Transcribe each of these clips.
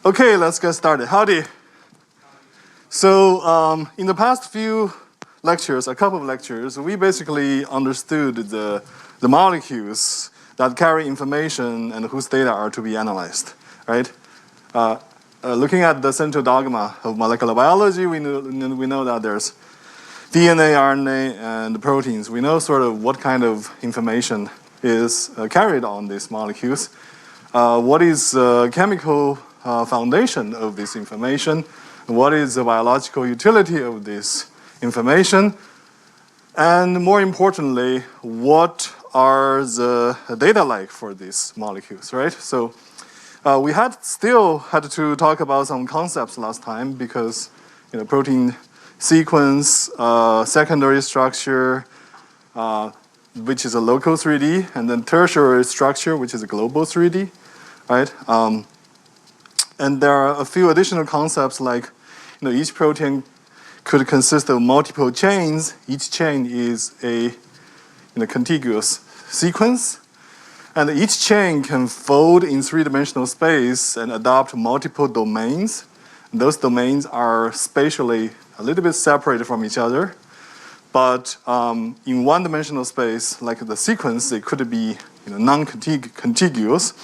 Okay, let's get started. Howdy. So in the past few lectures, a couple of lectures, we basically understood the molecules that carry information and whose data are to be analyzed, right? Looking at the central dogma of molecular biology, we know that there's DNA, RNA, and proteins. We know sort of what kind of information is carried on these molecules. What is chemical foundation of this information? What is the biological utility of this information? And more importantly, what are the data like for these molecules, right? So we still had to talk about some concepts last time because protein sequence, secondary structure, which is a local 3D, and then tertiary structure, which is a global 3D, right? And there are a few additional concepts like, each protein could consist of multiple chains. Each chain is a contiguous sequence. And each chain can fold in three-dimensional space and adopt multiple domains. And those domains are spatially a little bit separated from each other. But in one-dimensional space, like the sequence, they could be non-contiguous.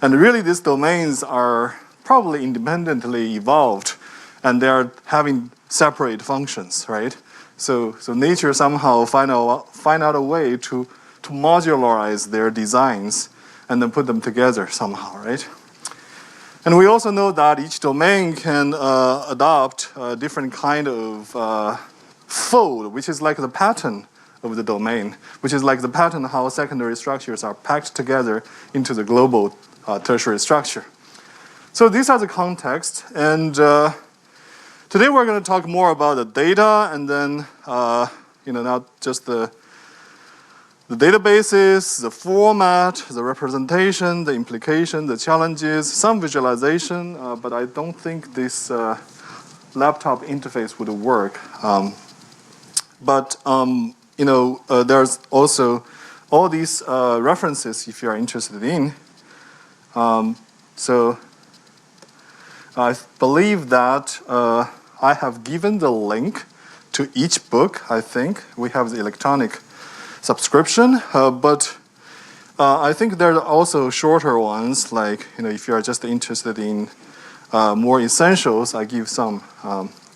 And really, these domains are probably independently evolved, and they are having separate functions, right? So nature somehow find out a way to modularize their designs and then put them together somehow, right? And we also know that each domain can adopt a different kind of fold, which is like the pattern of the domain, which is like the pattern how secondary structures are packed together into the global tertiary structure. So these are the context, and today we're going to talk more about the data, and then not just the databases, the format, the representation, the implication, the challenges, some visualization, but I don't think this laptop interface would work. There's also all these references if you are interested in. So I believe that I have given the link to each book, I think. We have the electronic subscription, but I think there are also shorter ones, like, if you are just interested in more essentials, I give some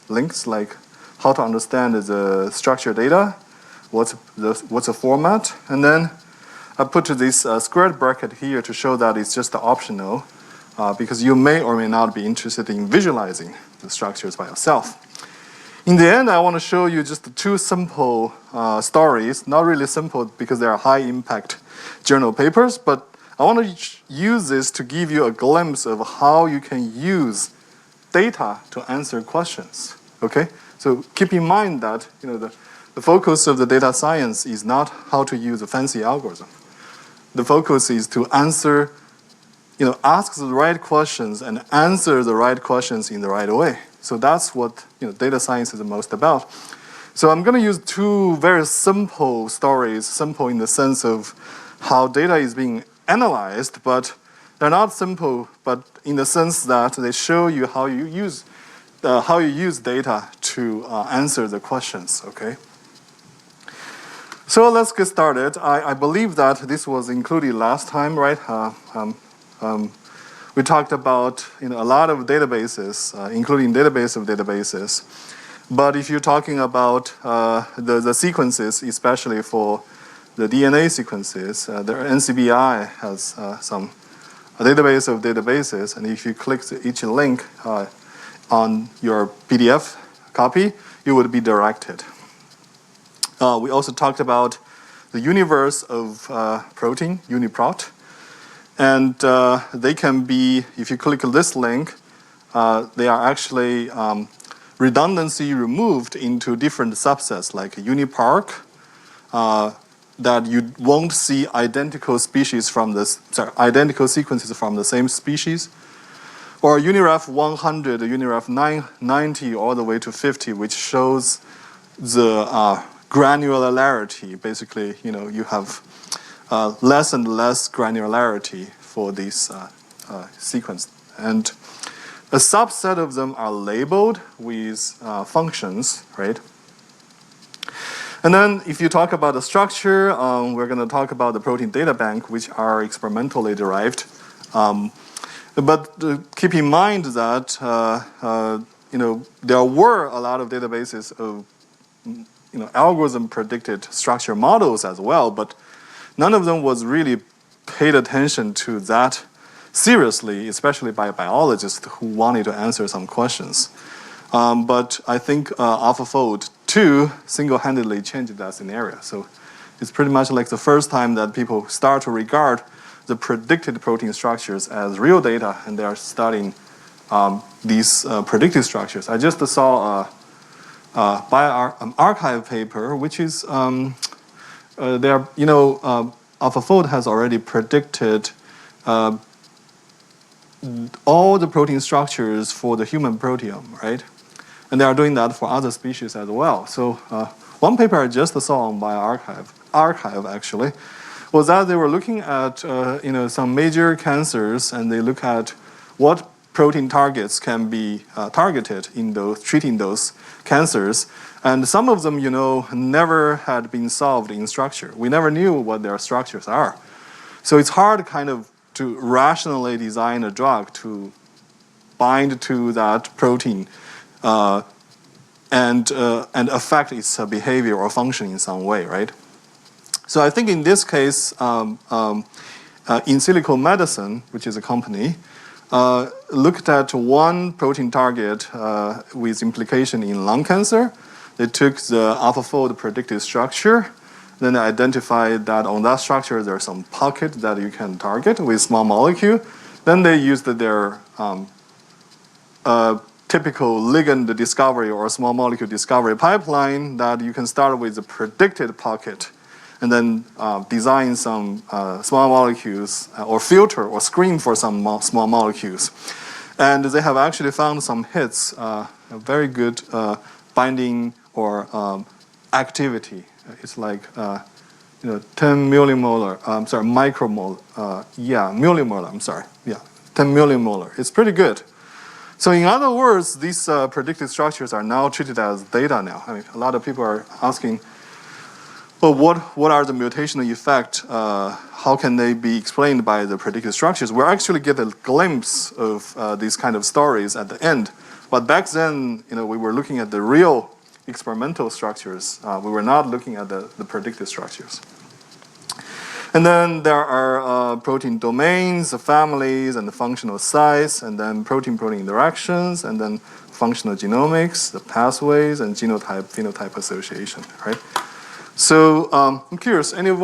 links, like how to understand the structured data, what's the format, and then I put this squared bracket here to show that it's just optional, because you may or may not be interested in visualizing the structures by yourself. In the end, I want to show you just two simple stories, not really simple because they are high-impact journal papers, but I want to use this to give you a glimpse of how you can use data to answer questions, okay? So keep in mind that the focus of the data science is not how to use a fancy algorithm. The focus is to answer, ask the right questions and answer the right questions in the right way. So that's what data science is the most about. So I'm going to use two very simple stories, simple in the sense of how data is being analyzed, but they're not simple, but in the sense that they show you how you use data to answer the questions, okay? So let's get started. I believe that this was included last time, right? We talked about a lot of databases, including database of databases. But if you're talking about the sequences, especially for the DNA sequences, the NCBI has a database of databases, and if you click each link on your PDF copy, you would be directed. We also talked about the universe of protein, UniProt. And they can be, if you click this link, they are actually redundancy removed into different subsets, like UniPark, that you won't see identical sequences from the same species, or UniRef 100, UniRef 90, all the way to 50, which shows the granularity. Basically, you have less and less granularity for this sequence. And A subset of them are labeled with functions, right? And then if you talk about the structure, we're going to talk about the protein data bank, which are experimentally derived. But keep in mind that there were a lot of databases of algorithm predicted structure models as well, but none of them was really paid attention to that seriously, especially by biologists who wanted to answer some questions. But I think AlphaFold 2 single-handedly changed that scenario. So it's pretty much like the first time that people start to regard the predicted protein structures as real data, and they are studying these predicted structures. I just saw an archive paper, which is AlphaFold has already predicted all the protein structures for the human proteome, right? And they are doing that for other species as well. So one paper I just saw on Bioarchive actually was that they were looking at some major cancers, and they look at what protein targets can be targeted in treating those cancers. And some of them, never had been solved in structure. We never knew what their structures are. So it's hard kind of to rationally design a drug to bind to that protein and affect its behavior or function in some way, right? So I think in this case, in Silico Medicine, which is a company, looked at one protein target with implication in lung cancer. They took the AlphaFold predicted structure, then they identified that on that structure there's some pocket that you can target with small molecule. Then they used their typical ligand discovery or small molecule discovery pipeline that you can start with the predicted pocket and then design some small molecules or filter or screen for some small molecules. And they have actually found some hits, a very good binding or activity. It's like 10 millimolar, micromolar, millimolar, 10 millimolar. It's pretty good. So in other words, these predicted structures are now treated as data now. I mean, a lot of people are asking, well, what are the mutational effects? How can they be explained by the predicted structures? We actually get a glimpse of these kind of stories at the end. But back then, we were looking at the real experimental structures. We were not looking at the predicted structures. And then there are protein domains, the families, and the functional sites, and then protein-protein interactions, and then functional genomics, the pathways, and genotype-phenotype association, right? So I'm curious, any of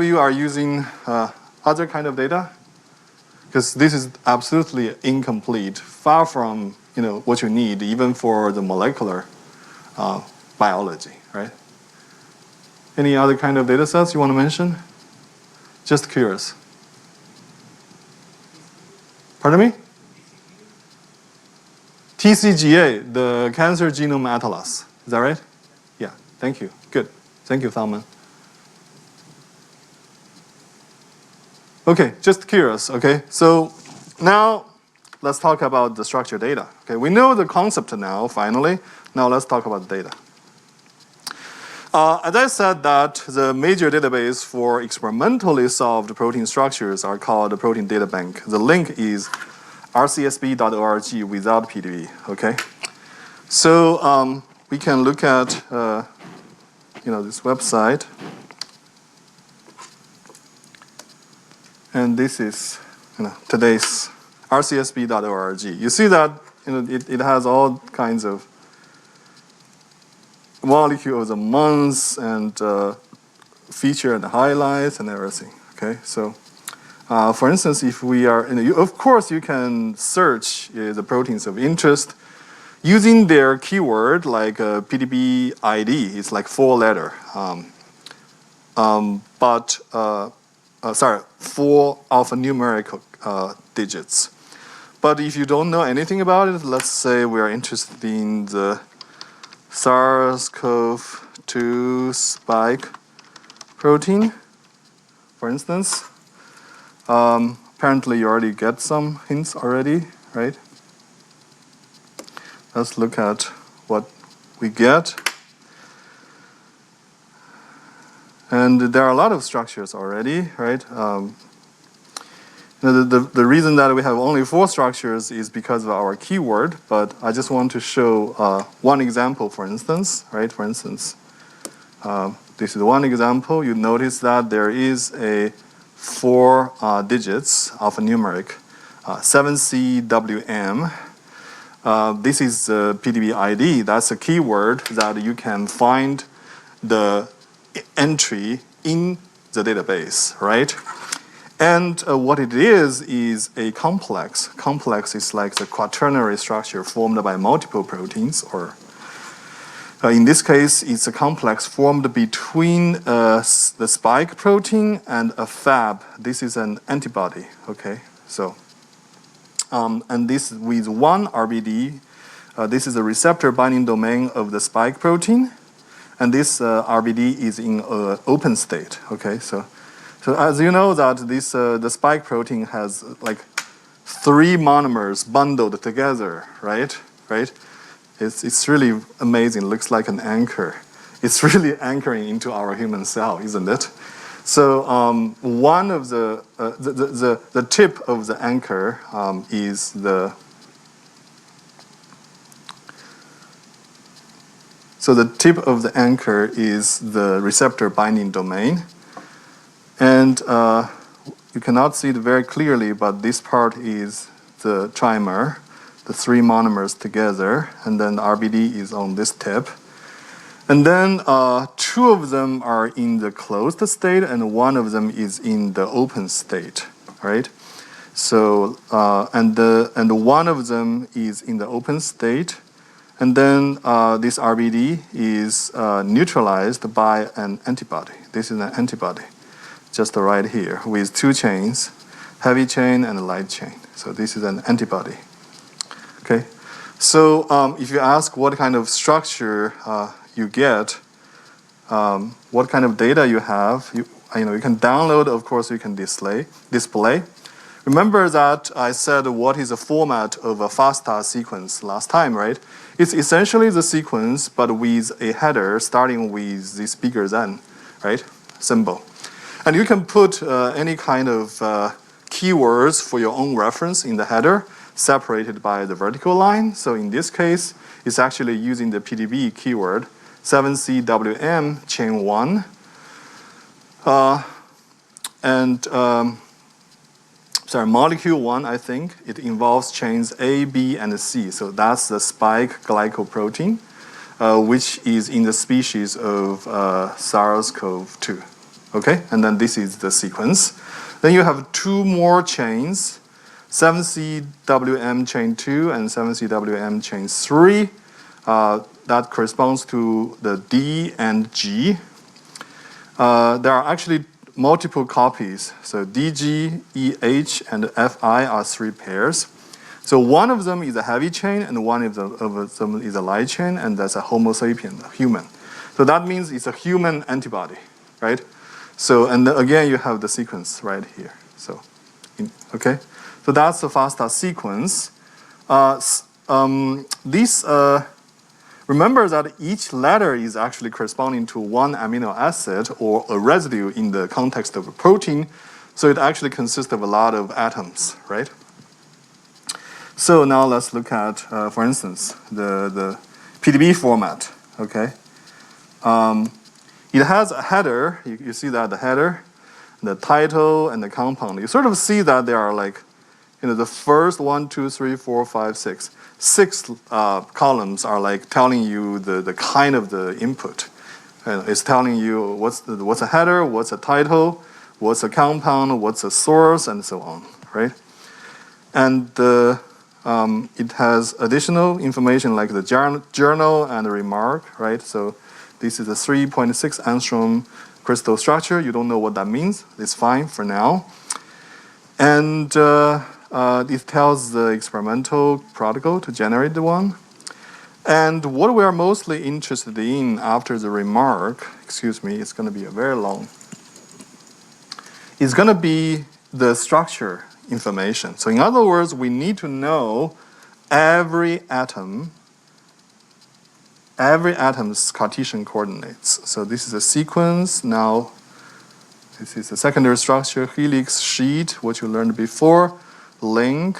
you are using other kind of data? Because this is absolutely incomplete, far from what you need, even for the molecular biology, right? Any other kind of data sets you want to mention? Just curious. Pardon me? TCGA, the Cancer Genome Atlas. Is that right? Yeah, thank you. Good. Thank you, Thalman. Okay, just curious, okay? So now let's talk about the structured data. Okay, we know the concept now, finally. Now let's talk about the data. As I said that the major database for experimentally solved protein structures are called the Protein Data Bank. The link is rcsb.org without PDB, okay? So we can look at this website. And this is today's rcsb.org. You see that it has all kinds of molecule of the months and feature and highlights and everything. Okay, so for instance, if we are of course you can search the proteins of interest using their keyword like PDB ID. It's like 4-letter, 4 alphanumeric digits. But if you don't know anything about it, let's say we are interested in the SARS-CoV-2 spike protein, for instance. Apparently you already get some hints already, right? let's look at what we get. And there are a lot of structures already, right? The reason that we have only 4 structures is because of our keyword, but I just want to show one example, for instance, right? For instance, this is one example. You notice that there is a 4 digits alphanumeric, 7CWM. This is the PDB ID. That's a keyword that you can find the entry in the database, right? And what it is a complex. Complex is like the quaternary structure formed by multiple proteins, or in this case, it's a complex formed between the spike protein and a Fab. This is an antibody, okay? So, and this with one RBD, this is a receptor binding domain of the spike protein, and this RBD is in open state, okay? So as you know that this the spike protein has like 3 monomers bundled together, right? Right? It's really amazing. Looks like an anchor. It's really anchoring into our human cell, isn't it? So one of the tip of the anchor is the tip of the anchor is the receptor binding domain. And you cannot see it very clearly, but this part is the trimer, the 3 monomers together, and then the RBD is on this tip. And then 2 of them are in the closed state, and 1 of them is in the open state, right? So and 1 of them is in the open state, and then this RBD is neutralized by an antibody. This is an antibody, just right here, with 2 chains, heavy chain and light chain. So this is an antibody. Okay, so if you ask what kind of structure you get, what kind of data you have, you can download. Of course, you can display. Remember that I said what is the format of a FASTA sequence last time, right? It's essentially the sequence, but with a header starting with this bigger than, right, symbol. And you can put any kind of keywords for your own reference in the header, separated by the vertical line. So in this case, it's actually using the PDB keyword, 7CWM chain 1. Molecule 1, I think, it involves chains A, B, and C. So that's the spike glycoprotein, which is in the species of SARS-CoV-2. Okay, and then this is the sequence. Then you have 2 more chains, 7CWM chain 2 and 7CWM chain 3. That corresponds to the D and G. There are actually multiple copies. So DG, EH, and FI are 3 pairs. So one of them is a heavy chain, and one of them is a light chain, and that's a Homo sapien, a human. So that means it's a human antibody, right? So, and again, you have the sequence right here. So, okay? So that's the FASTA sequence. Remember that each letter is actually corresponding to 1 amino acid or a residue in the context of a protein. So it actually consists of a lot of atoms, right? So now let's look at, for instance, the PDB format, okay? It has a header. You see that the header, the title, and the compound. You sort of see that there are like, the first 1, 2, 3, 4, 5, 6. 6 columns are like telling you the kind of the input. It's telling you what's a header, what's a title, what's a compound, what's a source, and so on, right? And it has additional information like the journal and the remark, right? So this is a 3.6 angstrom crystal structure. You don't know what that means. It's fine for now. And it tells the experimental protocol to generate the one. And what we are mostly interested in after the remark, excuse me, it's going to be a very long, is going to be the structure information. So in other words, we need to know every atom every atom's Cartesian coordinates. So this is a sequence. Now, this is the secondary structure, helix, sheet, what you learned before, link.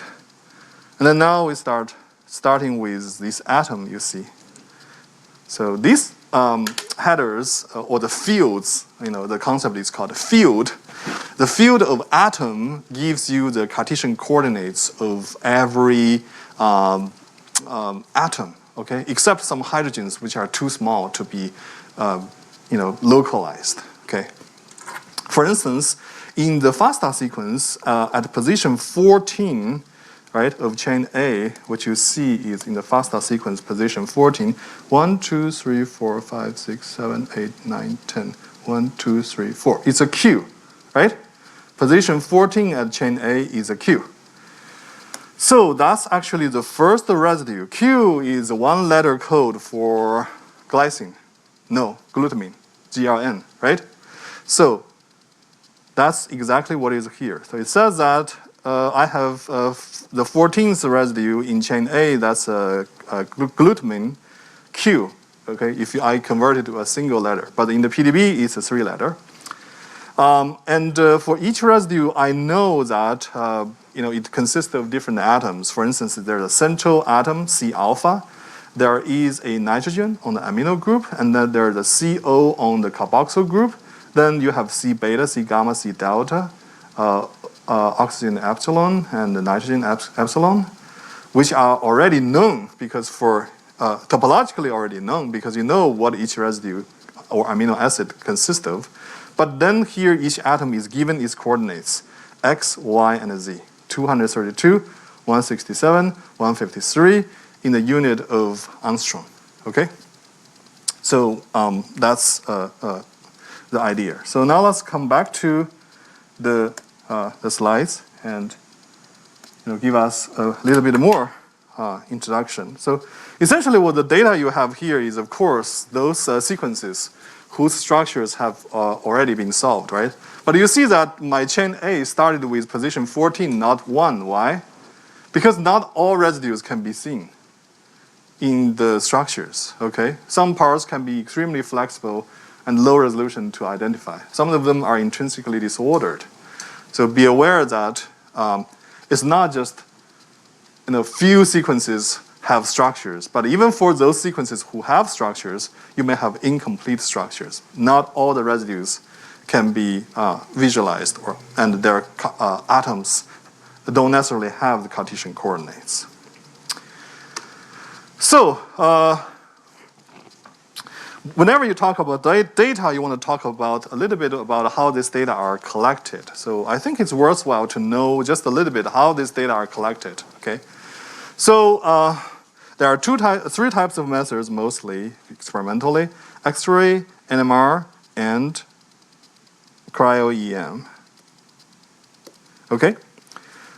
And then now we starting with this atom, you see. So these headers, or the fields, the concept is called field. The field of atom gives you the Cartesian coordinates of every atom, okay? Except some hydrogens which are too small to be, localized, okay? For instance, in the FASTA sequence, at position 14, right, of chain A, what you see is in the FASTA sequence, position 14, 1, 2, 3, 4, 5, 6, 7, 8, 9, 10, 1, 2, 3, 4. It's a Q, right? Position 14 at chain A is a Q. So that's actually the first residue. Q is one letter code for glycine. No, glutamine, GLN, right? So that's exactly what is here. So it says that I have the 14th residue in chain A, that's a glutamine Q, okay, if I convert it to a single letter. But in the PDB, it's a 3-letter. And for each residue, I know that it consists of different atoms. For instance, there's a central atom, C alpha. There is a nitrogen on the amino group, and then there's a CO on the carboxyl group. Then you have C beta, C gamma, C delta, oxygen epsilon, and the nitrogen epsilon, which are already known because topologically already known because you know what each residue or amino acid consists of. But then here each atom is given its coordinates, X, Y, and Z. 232, 167, 153 in the unit of angstrom, okay? So that's the idea. So now let's come back to the slides and give us a little bit more introduction. So essentially what the data you have here is, of course, those sequences whose structures have already been solved, right? But you see that my chain A started with position 14, not 1. Why? Because not all residues can be seen in the structures, okay? Some parts can be extremely flexible and low resolution to identify. Some of them are intrinsically disordered. So be aware that it's not just few sequences have structures, but even for those sequences who have structures, you may have incomplete structures. Not all the residues can be visualized, and their atoms don't necessarily have the Cartesian coordinates. So, whenever you talk about data, you want to talk about a little bit about how these data are collected. So I think it's worthwhile to know just a little bit how these data are collected, okay? So there are three types of methods mostly experimentally: X-ray, NMR, and cryo-EM. Okay?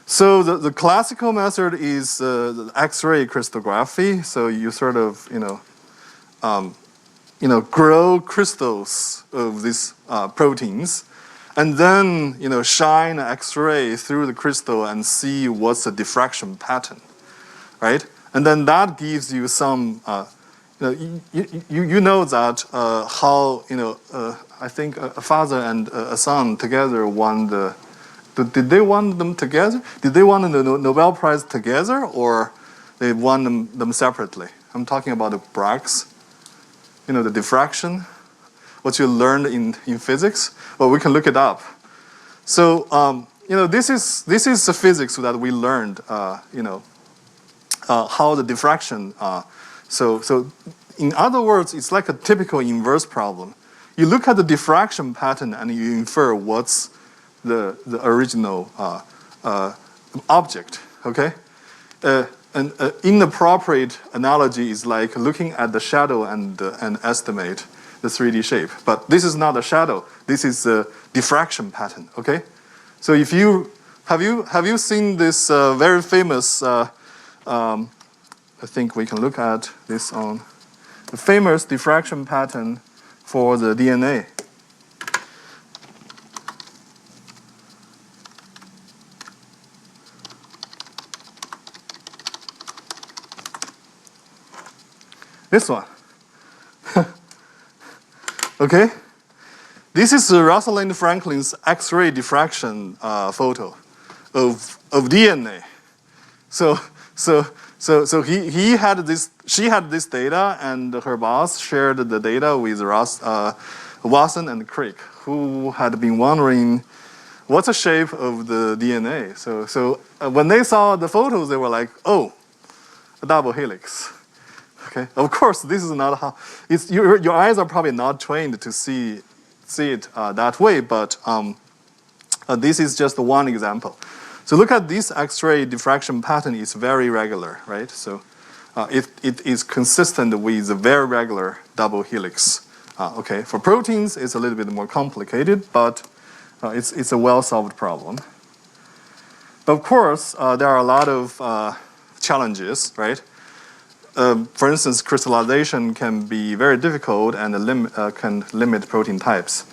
So the classical method is the X-ray crystallography. So you sort of, grow crystals of these proteins, and then, shine X-ray through the crystal and see what's the diffraction pattern, right? And then that gives you some, you know that how, I think a father and a son together won the. Did they won them together? Did they won the Nobel Prize together, or they won them separately? I'm talking about the Bragg's, the diffraction, what you learned in physics. Well, we can look it up. So, this is the physics that we learned, how the diffraction. So in other words, it's like a typical inverse problem. You look at the diffraction pattern and you infer what's the original object, okay? An inappropriate analogy is like looking at the shadow and estimate the 3D shape. But this is not a shadow. This is a diffraction pattern, okay? So if have you seen this very famous, I think we can look at this on the famous diffraction pattern for the DNA. This one. Okay? This is Rosalind Franklin's X-ray diffraction photo of DNA. So he had this, she had this data, and her boss shared the data with Watson and Crick, who had been wondering what's the shape of the DNA. So when they saw the photos, they were like, oh, a double helix. Okay, of course, this is not how, it's, your eyes are probably not trained to see it that way, but this is just one example. So look at this X-ray diffraction pattern. It's very regular, right? So it is consistent with a very regular double helix. Okay, for proteins, it's a little bit more complicated, but it's a well-solved problem. Of course, there are a lot of challenges, right? For instance, crystallization can be very difficult and can limit protein types.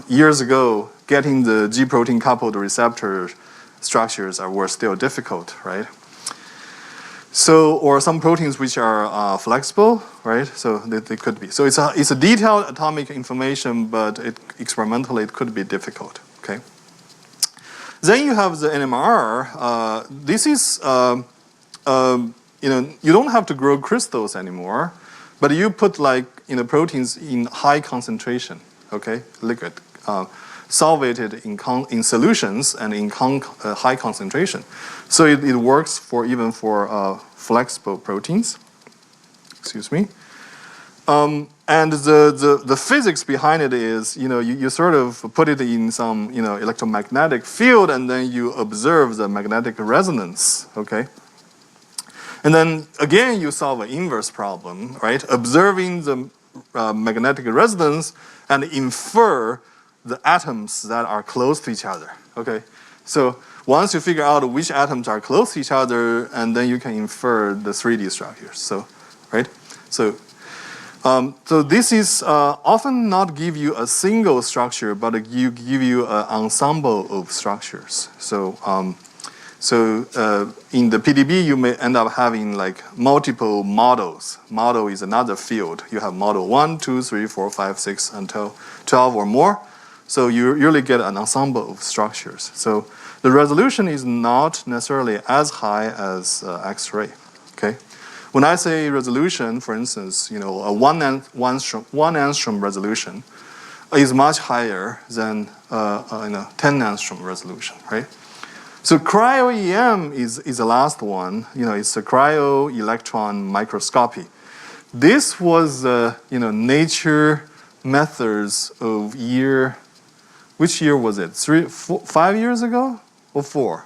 Years ago, getting the G protein coupled receptor structures were still difficult, right? So, or some proteins which are flexible, right? So they could be. So it's a detailed atomic information, but experimentally it could be difficult, okay? Then you have the NMR. This is, you don't have to grow crystals anymore, but you put like, proteins in high concentration, okay, liquid, solvated in solutions and in high concentration. So it works even for flexible proteins. Excuse me. And the physics behind it is, you sort of put it in some, electromagnetic field, and then you observe the magnetic resonance, okay? And then again, you solve an inverse problem, right? Observing the magnetic resonance and infer the atoms that are close to each other, okay? So once you figure out which atoms are close to each other, and then you can infer the 3D structures, so, right? So this is often not give you a single structure, but you give you an ensemble of structures. So in the PDB, you may end up having like multiple models. Model is another field. You have model 1, 2, 3, 4, 5, 6, until 12 or more. So you really get an ensemble of structures. So the resolution is not necessarily as high as X-ray, okay? When I say resolution, for instance, a one angstrom resolution is much higher than 10 angstrom resolution, right? So cryo-EM is the last one. It's a cryo-electron microscopy. This was, Nature Methods of which year was it? 5 years ago or 4?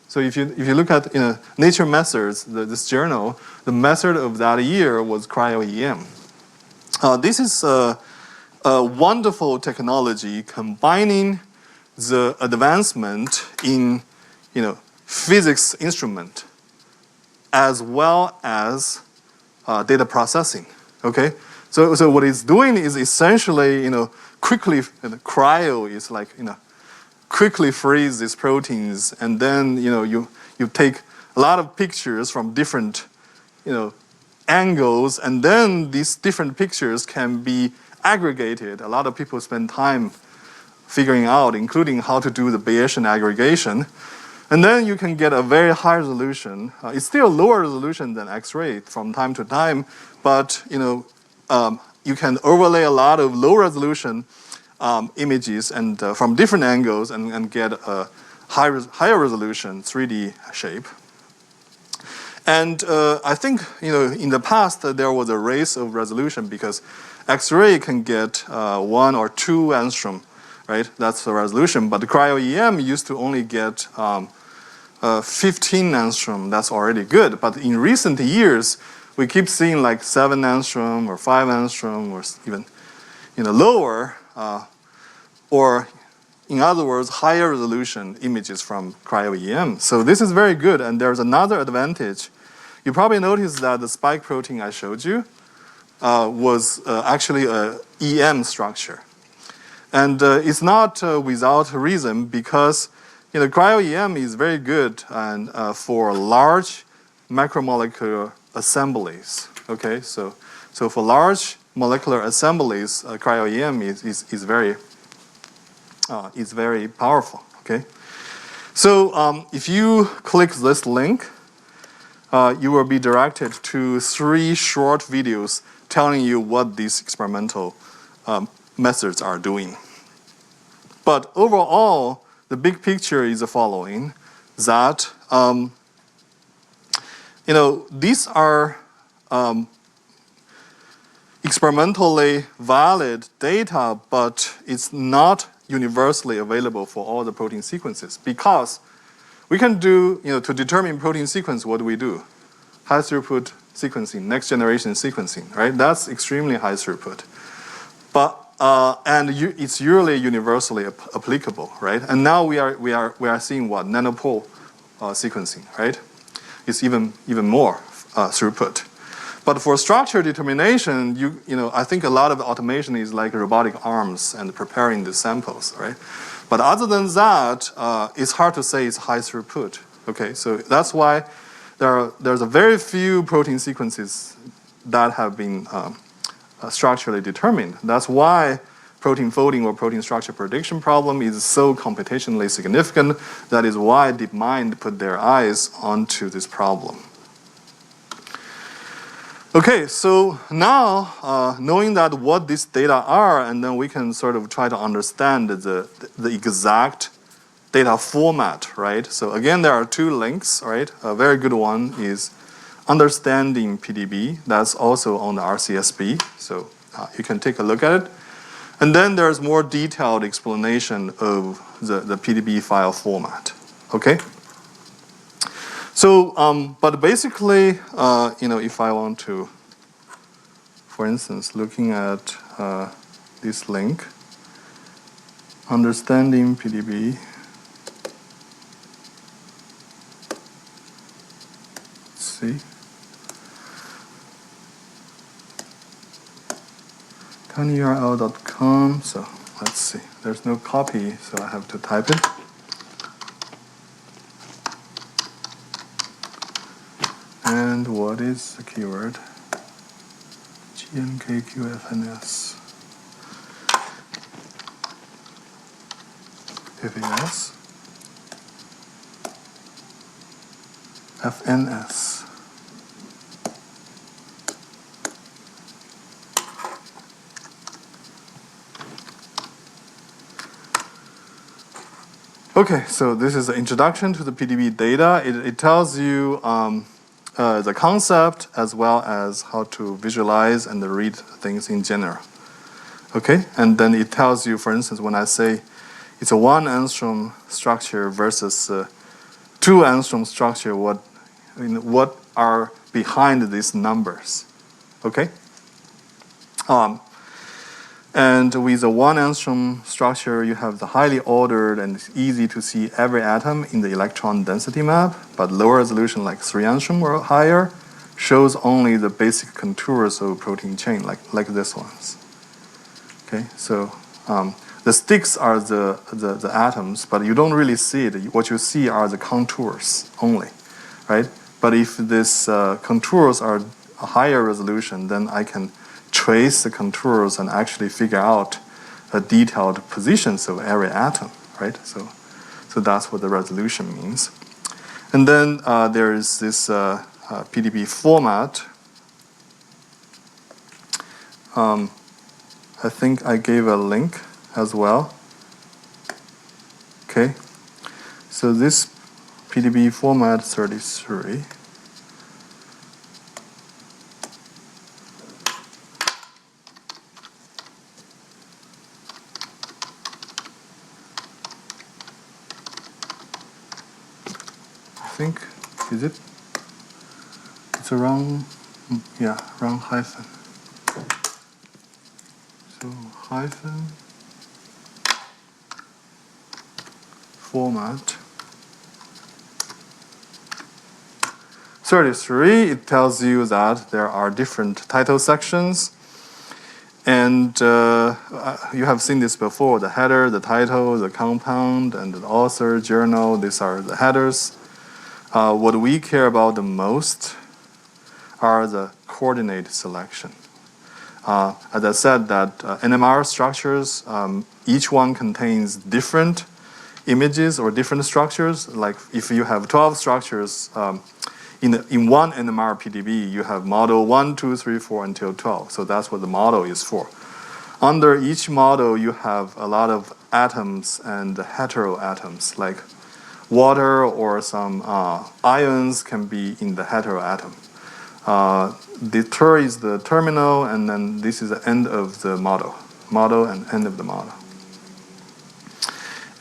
So if you look at Nature Methods, this journal, the method of that year was cryo-EM. This is a wonderful technology combining the advancement in physics instrument as well as data processing. Okay, so what it's doing is essentially quickly cryo is like quickly freeze these proteins, and then you take a lot of pictures from different angles, and then these different pictures can be aggregated. A lot of people spend time figuring out, including how to do the Bayesian aggregation, and then you can get a very high resolution. It's still lower resolution than X-ray from time to time, but you can overlay a lot of low resolution images and from different angles and get a higher resolution 3D shape. And I think in the past there was a race of resolution because X-ray can get 1 or 2 angstrom, right? That's the resolution. But the cryo-EM used to only get 15 angstrom. That's already good. But in recent years, we keep seeing like 7 angstrom or 5 angstrom or even lower, or in other words, higher resolution images from cryo-EM. So this is very good. And there's another advantage. You probably noticed that the spike protein I showed you was actually a EM structure. And it's not without reason, because cryo-EM is very good and for large macromolecular assemblies. Okay, so for large molecular assemblies, cryo-EM is very powerful. Okay, so if you click this link, you will be directed to 3 short videos telling you what these experimental methods are doing. But overall, the big picture is the following: that these are experimentally valid data, but it's not universally available for all the protein sequences, because we can do, to determine protein sequence, what do we do? High throughput sequencing, next generation sequencing, right? That's extremely high throughput. But it's usually universally applicable, right? And now we are seeing what? Nanopore sequencing, right? It's even more throughput. But for structure determination, I think a lot of automation is like robotic arms and preparing the samples, right? But other than that, it's hard to say it's high throughput. Okay, so that's why there's a very few protein sequences that have been structurally determined. That's why protein folding or protein structure prediction problem is so computationally significant. That is why DeepMind put their eyes onto this problem. Okay, so now knowing that what these data are, and then we can sort of try to understand the exact data format, right? So again, there are 2 links, right? A very good one is Understanding PDB. That's also on the RCSB, so you can take a look at it. And then there's more detailed explanation of the PDB file format, okay? So, but basically, if I want to, for instance, looking at this link, Understanding PDB, let's see, tinyurl.com, so let's see, there's no copy, so I have to type it. And what is the keyword? GNKQFNS. FAS. FNS. Okay, so this is the introduction to the PDB data. It tells you the concept as well as how to visualize and read things in general. Okay, and then it tells you, for instance, when I say it's a 1 angstrom structure versus 2 angstrom structure, what are behind these numbers? Okay. And with a 1 angstrom structure, you have the highly ordered and it's easy to see every atom in the electron density map, but lower resolution like 3 angstrom or higher shows only the basic contours of protein chain, like this ones. Okay, so the sticks are the atoms, but you don't really see it. What you see are the contours only, right? But if these contours are a higher resolution, then I can trace the contours and actually figure out the detailed positions of every atom, right? So that's what the resolution means. And then there is this PDB format. I think I gave a link as well. Okay, so this PDB format 33. I think, is it? It's a round, yeah, round hyphen. So hyphen format 33. It tells you that there are different title sections, and you have seen this before: the header, the title, the compound, and the author, journal. These are the headers. What we care about the most are the coordinate selection. As I said, that NMR structures, each one contains different images or different structures. Like if you have 12 structures in one NMR PDB, you have model 1, 2, 3, 4 until 12. So that's what the model is for. Under each model, you have a lot of atoms and heteroatoms, like water or some ions can be in the heteroatom. The ter is the terminal, and then this is the end of the model and end of the model.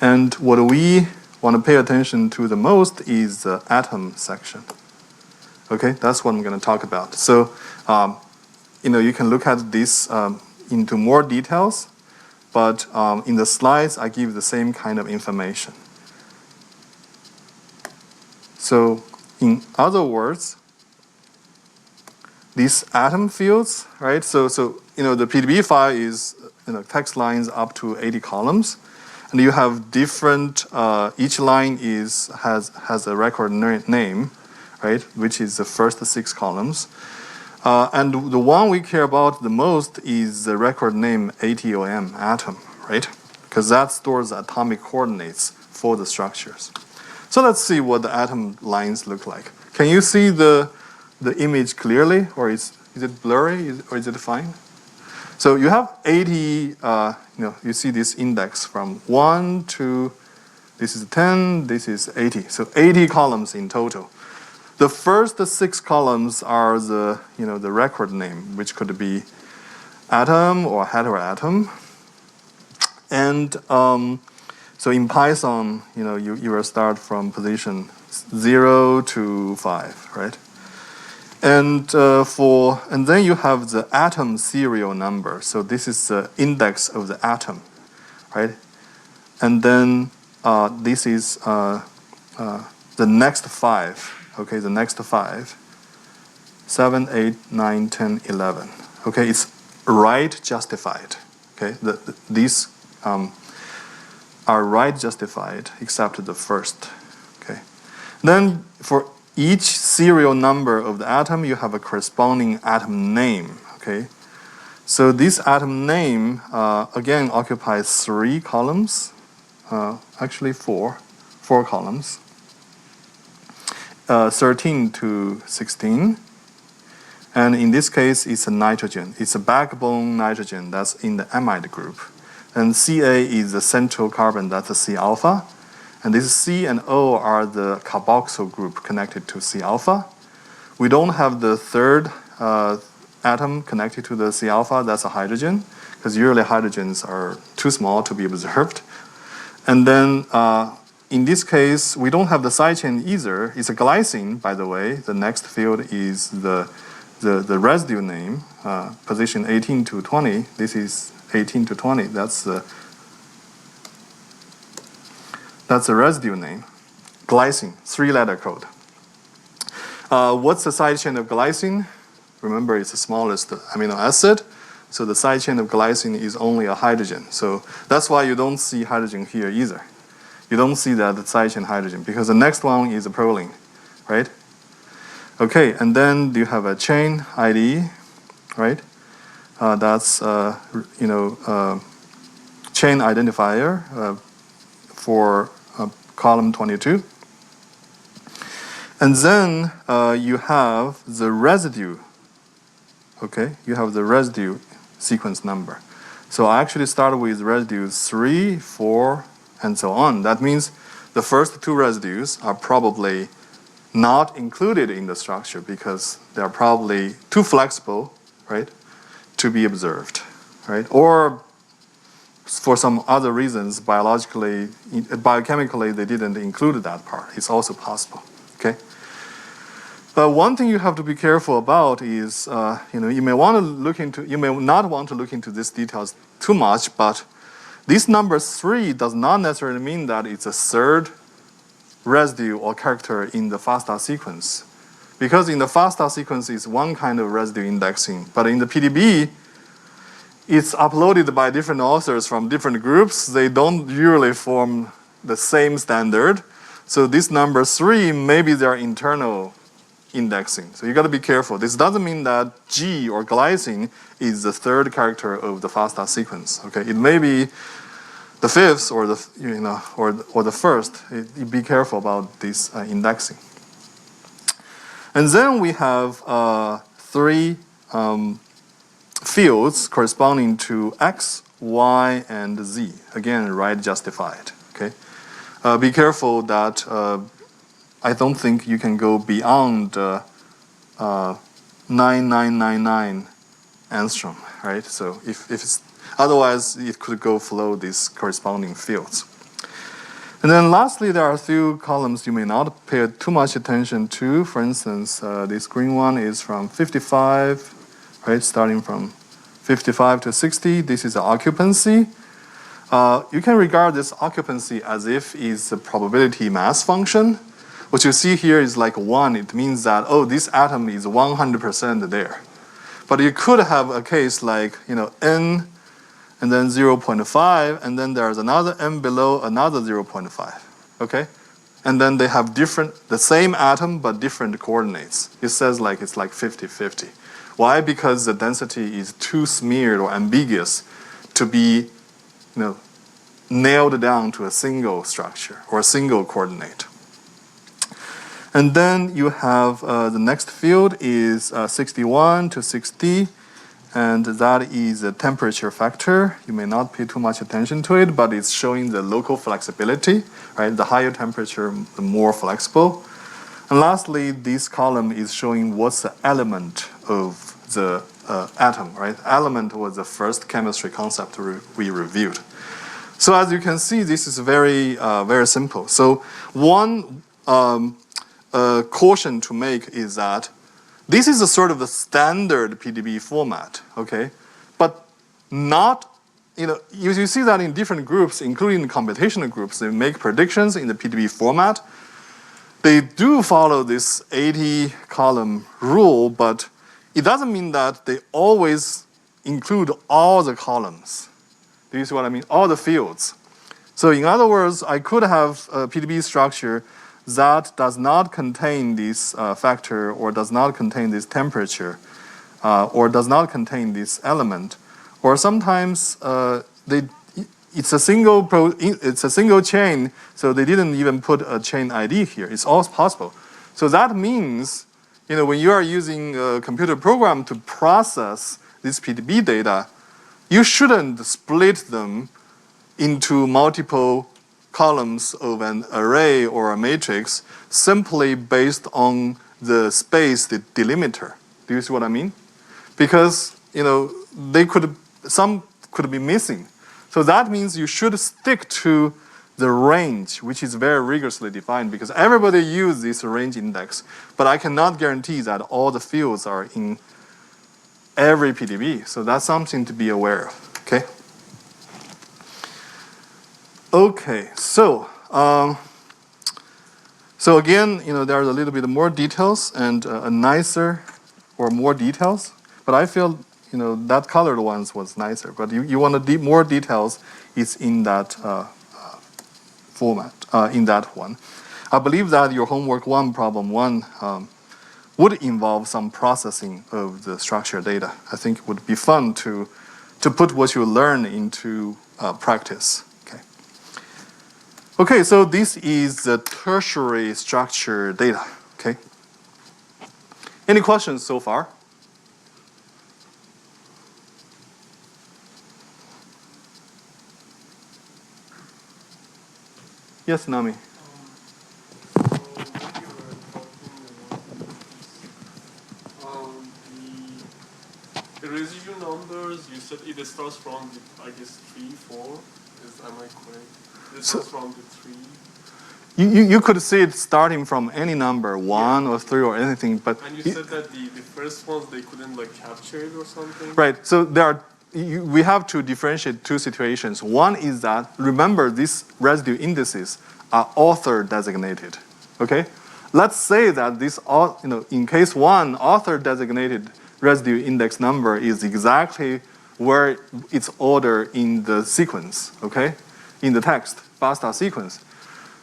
And what we want to pay attention to the most is the atom section. Okay, that's what I'm going to talk about. So, you can look at this into more details, but in the slides, I give the same kind of information. So, in other words, these atom fields, right? So the PDB file is text lines up to 80 columns, and you have different. Each line has a record name, right? Which is the first 6 columns, and the one we care about the most is the record name ATOM, atom, right? Because that stores atomic coordinates for the structures. So let's see what the atom lines look like. Can you see the image clearly, or is it blurry, or is it fine? So you have 80, you see this index from 1 to, this is 10, this is 80. So 80 columns in total. The first 6 columns are the record name, which could be atom or heteroatom. And so in Python, you will start from position 0 to 5, right? And then you have the atom serial number. So this is the index of the atom, right? And then this is the next 5. Okay, the next 5. 7, 8, 9, 10, 11. Okay, it's right justified. Okay, these are right justified except the first. Okay, then for each serial number of the atom, you have a corresponding atom name, okay? So this atom name, again, occupies 3 columns, actually 4 columns, 13 to 16. And in this case, it's a nitrogen. It's a backbone nitrogen that's in the amide group. And Ca is the central carbon, that's a C alpha. And this C and O are the carboxyl group connected to C alpha. We don't have the third atom connected to the C alpha, that's a hydrogen, because usually hydrogens are too small to be observed. And then in this case, we don't have the side chain either. It's a glycine, by the way. The next field is the residue name, position 18 to 20. This is 18 to 20. That's the residue name. Glycine, 3-letter code. What's the side chain of glycine? Remember, it's the smallest amino acid. So the side chain of glycine is only a hydrogen. So that's why you don't see hydrogen here either. You don't see that side chain hydrogen because the next one is a proline, right? Okay, and then you have a chain ID, right? That's chain identifier for column 22. And then you have the residue, okay? You have the residue sequence number. So I actually start with residues 3, 4, and so on. That means the first 2 residues are probably not included in the structure because they're probably too flexible, right, to be observed, right? Or for some other reasons, biochemically, they didn't include that part. It's also possible, okay? But one thing you have to be careful about is, you may not want to look into these details too much, but this number 3 does not necessarily mean that it's a third residue or character in the FASTA sequence. Because in the FASTA sequence, it's one kind of residue indexing, but in the PDB, it's uploaded by different authors from different groups. They don't usually form the same standard. So this number 3, maybe they're internal indexing. So you got to be careful. This doesn't mean that G or glycine is the third character of the FASTA sequence. Okay, it may be the fifth or the or the first. You be careful about this indexing. And then we have three fields corresponding to X, Y, and Z. Again, right justified. Okay, be careful that I don't think you can go beyond 9999 angstrom, right? So if it's otherwise, it could go below these corresponding fields. And then lastly, there are a few columns you may not pay too much attention to. For instance, this green one is from 55, right? Starting from 55 to 60. This is the occupancy. You can regard this occupancy as if it's a probability mass function. What you see here is like 1. It means that, oh, this atom is 100% there. But you could have a case like, n and then 0.5, and then there's another n below another 0.5, okay? And then they have the same atom, but different coordinates. It says like it's like 50-50. Why? Because the density is too smeared or ambiguous to be, nailed down to a single structure or a single coordinate. And then you have the next field is 61 to 60, and that is a temperature factor. You may not pay too much attention to it, but it's showing the local flexibility, right? The higher temperature, the more flexible. And lastly, this column is showing what's the element of the atom, right? Element was the first chemistry concept we reviewed. So as you can see, this is very, very simple. So one caution to make is that this is a sort of a standard PDB format, okay? But not, you see that in different groups, including computational groups, they make predictions in the PDB format. They do follow this 80-column rule, but it doesn't mean that they always include all the columns. Do you see what I mean? All the fields. So in other words, I could have a PDB structure that does not contain this factor or does not contain this temperature or does not contain this element. Or sometimes it's a single chain, so they didn't even put a chain ID here. It's all possible. So that means, when you are using a computer program to process this PDB data, you shouldn't split them into multiple columns of an array or a matrix simply based on the space, the delimiter. Do you see what I mean? Because, some could be missing. So that means you should stick to the range, which is very rigorously defined because everybody uses this range index, but I cannot guarantee that all the fields are in every PDB. So that's something to be aware of, okay? Okay, so again, there's a little bit more details and a nicer or more details, but I feel, that colored ones was nicer, but you want more details, it's in that format, in that one. I believe that your homework one, problem one, would involve some processing of the structured data. I think it would be fun to put what you learn into practice. Okay, so this is the tertiary structure data, okay? Any questions so far? Yes, Nami. The residual numbers, you said it starts from, I guess, 3, 4. Am I correct? It starts from the 3. You could see it starting from any number, 1 or 3 or anything, but... And you said that the first ones, they couldn't capture it or something? Right, so we have to differentiate two situations. One is that, remember, these residue indices are author designated, okay? Let's say that this, in case 1, author designated residue index number is exactly where it's ordered in the sequence, okay? In the text, FASTA sequence.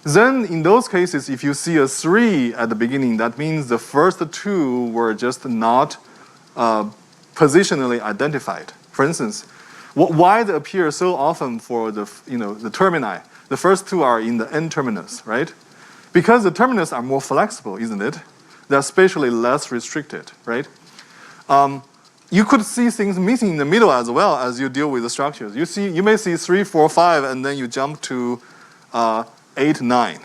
Then in those cases, if you see a 3 at the beginning, that means the first 2 were just not positionally identified. For instance, why they appear so often for the termini? The first 2 are in the N-terminus, right? Because the terminus are more flexible, isn't it? They're spatially less restricted, right? You could see things missing in the middle as well as you deal with the structures. You may see 3, 4, 5, and then you jump to 8, 9,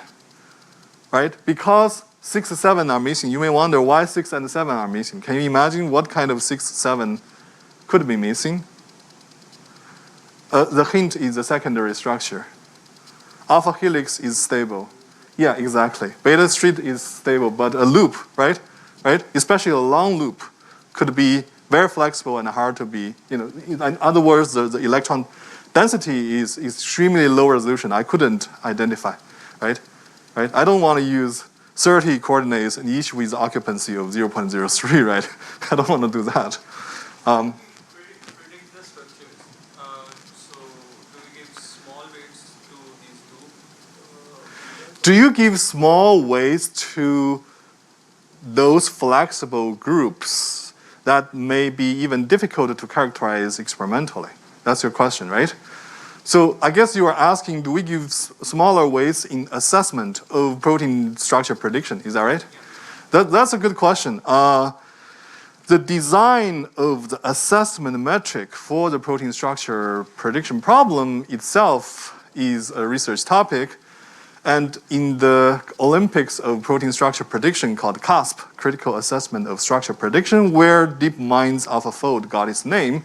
right? Because 6 and 7 are missing, you may wonder why 6 and 7 are missing. Can you imagine what kind of 6, 7 could be missing? The hint is the secondary structure. Alpha helix is stable. Yeah, exactly. Beta street is stable, but a loop, right? Especially a long loop could be very flexible and hard to be, in other words, the electron density is extremely low resolution. I couldn't identify, right? I don't want to use 30 coordinates and each with occupancy of 0.03, right? I don't want to do that. Predict the structures. So do we give small weights to these two? Do you give small weights to those flexible groups that may be even difficult to characterize experimentally? That's your question, right? So I guess you are asking, do we give smaller weights in assessment of protein structure prediction? Is that right? That's a good question. The design of the assessment metric for the protein structure prediction problem itself is a research topic. And in the Olympics of protein structure prediction called CASP, Critical Assessment of Structure Prediction, where DeepMind's AlphaFold got its name,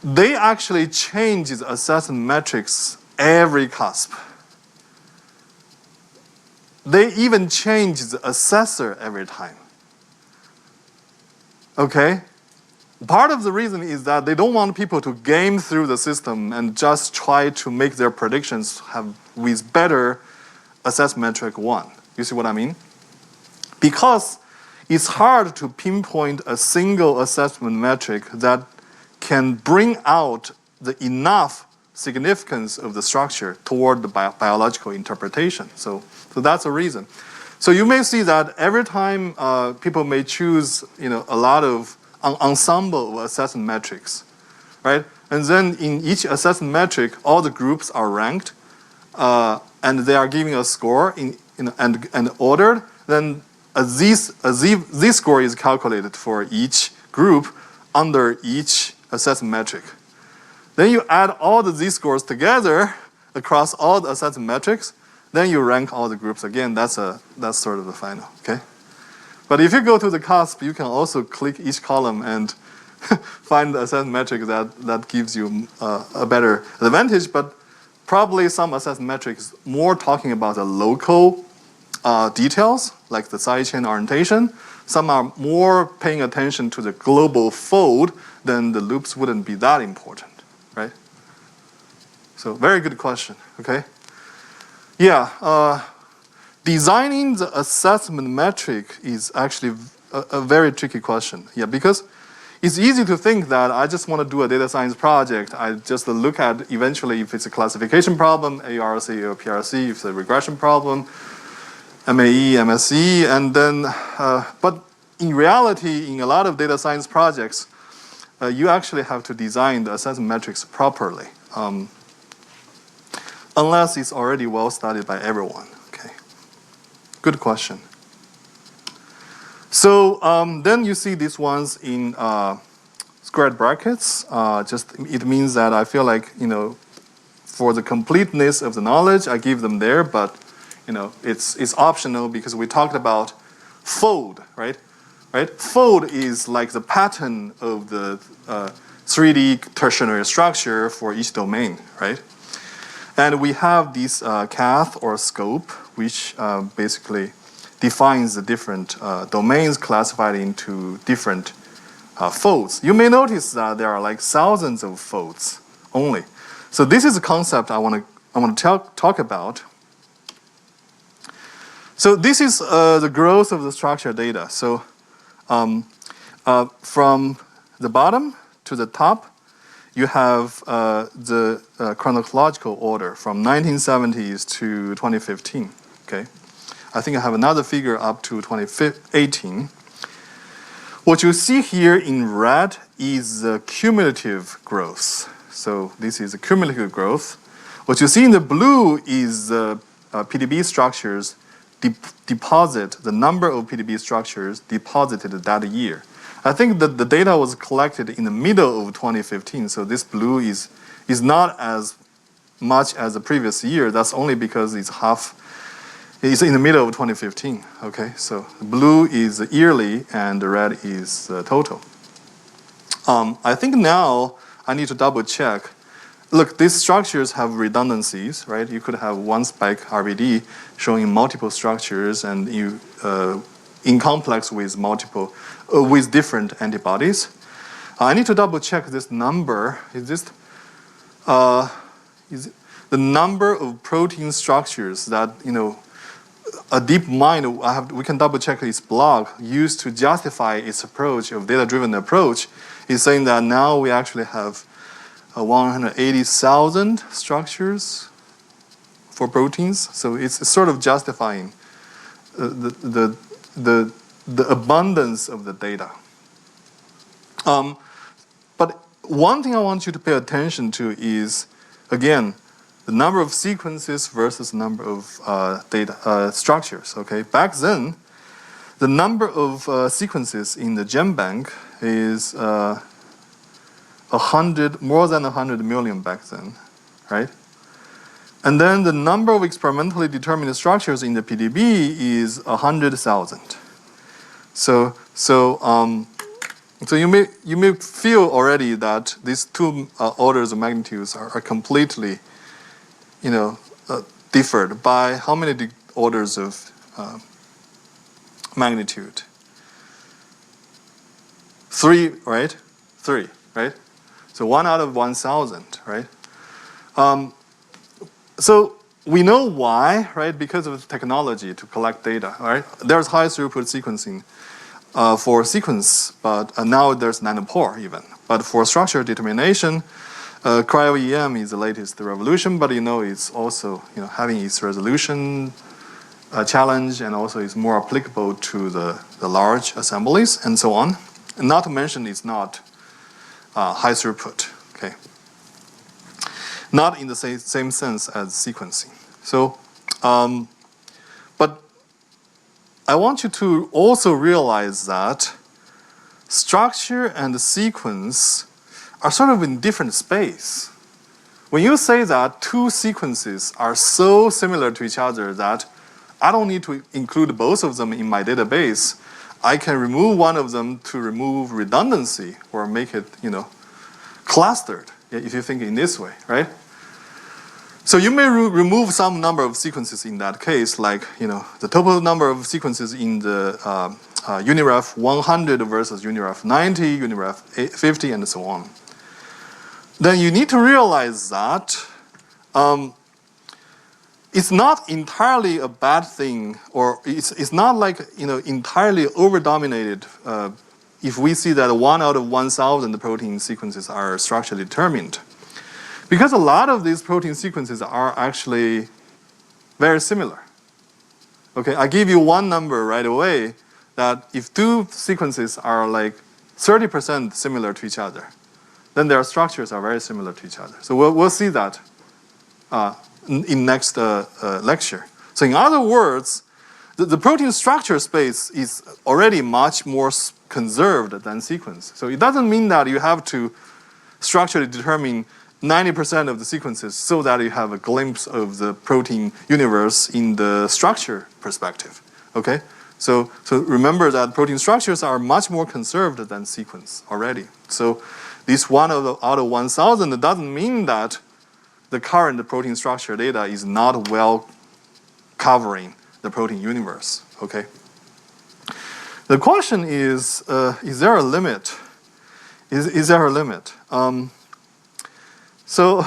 they actually change the assessment metrics every CASP. They even change the assessor every time. Okay? Part of the reason is that they don't want people to game through the system and just try to make their predictions with better assessment metric 1. You see what I mean? Because it's hard to pinpoint a single assessment metric that can bring out the enough significance of the structure toward the biological interpretation. So that's a reason. So you may see that every time people may choose a lot of ensemble of assessment metrics, right? And then in each assessment metric, all the groups are ranked, and they are giving a score and ordered. Then a Z score is calculated for each group under each assessment metric. Then you add all the Z scores together across all the assessment metrics. Then you rank all the groups again. That's sort of the final. Okay. But if you go to the CASP, you can also click each column and find the assessment metric that gives you a better advantage. But probably some assessment metrics more talking about the local details, like the side chain orientation. Some are more paying attention to the global fold, then the loops wouldn't be that important, right? So very good question, okay? Yeah. Designing the assessment metric is actually a very tricky question. Yeah, because it's easy to think that I just want to do a data science project. I just look at eventually if it's a classification problem, ARC or PRC, if it's a regression problem, MAE, MSE, and then, but in reality, in a lot of data science projects, you actually have to design the assessment metrics properly, unless it's already well studied by everyone. Good question. So then you see these ones in squared brackets. It means that I feel like for the completeness of the knowledge, I give them there, but it's optional because we talked about fold, right? Fold is like the pattern of the 3D tertiary structure for each domain, right? And we have this cath or scope, which basically defines the different domains classified into different folds. You may notice that there are like thousands of folds only. So this is a concept I want to talk about. So this is the growth of the structure data. So from the bottom to the top, you have the chronological order from 1970s to 2015, okay? I think I have another figure up to 2018. What you see here in red is the cumulative growth. So this is the cumulative growth. What you see in the blue is the PDB structures deposit, the number of PDB structures deposited that year. I think that the data was collected in the middle of 2015, so this blue is not as much as the previous year. That's only because it's in the middle of 2015, okay? So blue is yearly and the red is total. I think now I need to double check. Look, these structures have redundancies, right? You could have one spike RBD showing multiple structures and you in complex with multiple, with different antibodies. I need to double check this number. Is this, is it the number of protein structures that, you know, a DeepMind, we can double check its blog, used to justify its approach of data-driven approach, is saying that now we actually have 180,000 structures for proteins. So it's sort of justifying the abundance of the data. But one thing I want you to pay attention to is, again, the number of sequences versus the number of data structures. Okay, back then, the number of sequences in the GenBank is more than 100 million back then, right? And then the number of experimentally determined structures in the PDB is 100,000. So you may feel already that these two orders of magnitudes are completely, you know, differed by how many orders of magnitude? 3, right? 3, right? So 1 out of 1,000, right? So we know why, right? Because of the technology to collect data, right? There's high throughput sequencing for sequence, but now there's nanopore even. But for structure determination, cryo-EM is the latest revolution, but you know it's also, you know, having its resolution challenge, and also it's more applicable to the large assemblies and so on. And not to mention it's not high throughput, okay? Not in the same sense as sequencing. So, but I want you to also realize that structure and sequence are sort of in different space. When you say that two sequences are so similar to each other that I don't need to include both of them in my database, I can remove one of them to remove redundancy or make it, you know, clustered, if you think in this way, right? So you may remove some number of sequences in that case, like, you know, the total number of sequences in the UniRef 100 versus UniRef 90, UniRef 50, and so on. Then you need to realize that it's not entirely a bad thing, or it's not like, you know, entirely over-dominated if we see that 1 out of 1,000 protein sequences are structurally determined. Because a lot of these protein sequences are actually very similar. Okay, I give you one number right away, that if two sequences are like 30% similar to each other, then their structures are very similar to each other. So we'll see that in next lecture. So in other words, the protein structure space is already much more conserved than sequence. So it doesn't mean that you have to structurally determine 90% of the sequences so that you have a glimpse of the protein universe in the structure perspective, okay? So remember that protein structures are much more conserved than sequence already. So this 1 out of 1,000 doesn't mean that the current protein structure data is not well covering the protein universe, okay? The question is there a limit? Is there a limit? So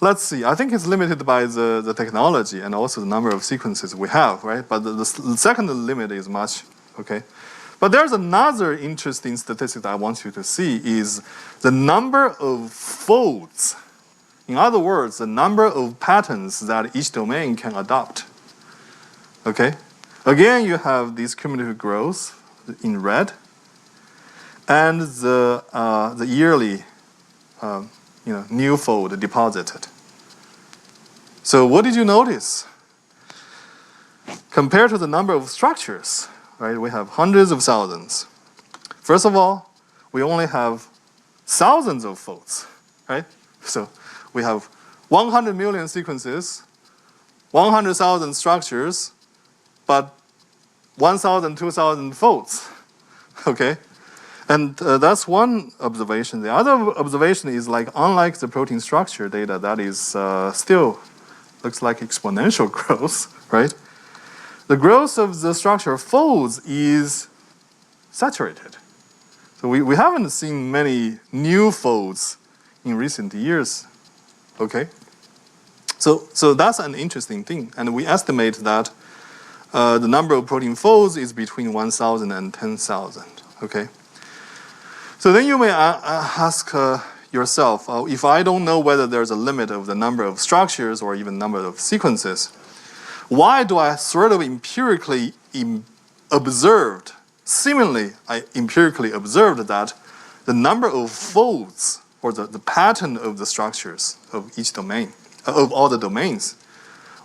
let's see. I think it's limited by the technology and also the number of sequences we have, right? But the second limit is much, okay? But there's another interesting statistic that I want you to see is the number of folds. In other words, the number of patterns that each domain can adopt. Okay? Again, you have this cumulative growth in red, and the yearly new fold deposited. So what did you notice? Compared to the number of structures, right, we have hundreds of thousands. First of all, we only have thousands of folds, right? So we have 100 million sequences, 100,000 structures, but 1,000, 2,000 folds, okay? And that's one observation. The other observation is like, unlike the protein structure data, that is still looks like exponential growth, right? The growth of the structure folds is saturated. So we haven't seen many new folds in recent years, okay? So that's an interesting thing. And we estimate that the number of protein folds is between 1,000 and 10,000, okay? So then you may ask yourself, if I don't know whether there's a limit of the number of structures or even number of sequences, why do I sort of empirically observed, seemingly I empirically observed that the number of folds or the pattern of the structures of each domain, of all the domains,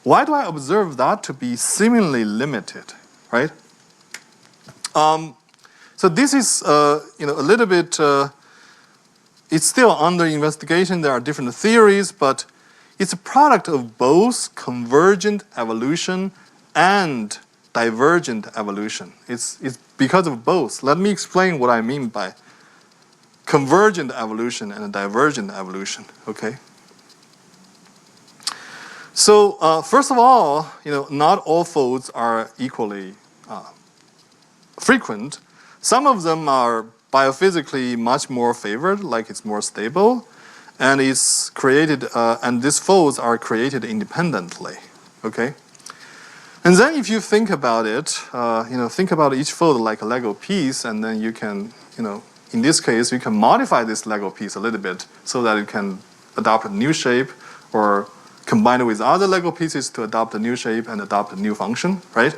why do I observe that to be seemingly limited, right? So this is, a little bit, it's still under investigation. There are different theories, but it's a product of both convergent evolution and divergent evolution. It's because of both. Let me explain what I mean by convergent evolution and divergent evolution, okay? So first of all, not all folds are equally frequent. Some of them are biophysically much more favored, like it's more stable, and it's created, and these folds are created independently, okay? And then if you think about it, think about each fold like a Lego piece, and then you can, in this case, you can modify this Lego piece a little bit so that it can adopt a new shape or combine it with other Lego pieces to adopt a new shape and adopt a new function, right?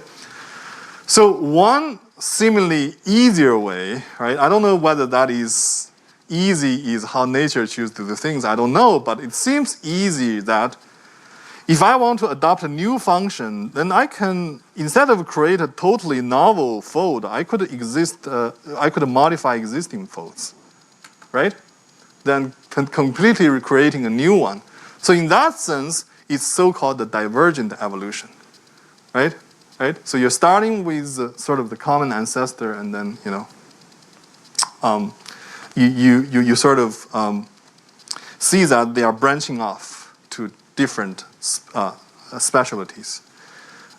So one seemingly easier way, right? I don't know whether that is easy is how nature chooses to do things. I don't know, but it seems easy that if I want to adopt a new function, then I can, instead of create a totally novel fold, I could modify existing folds, right? Then completely recreating a new one. So in that sense, it's so-called the divergent evolution, right? Right? So you're starting with sort of the common ancestor, and then you sort of see that they are branching off to different specialties.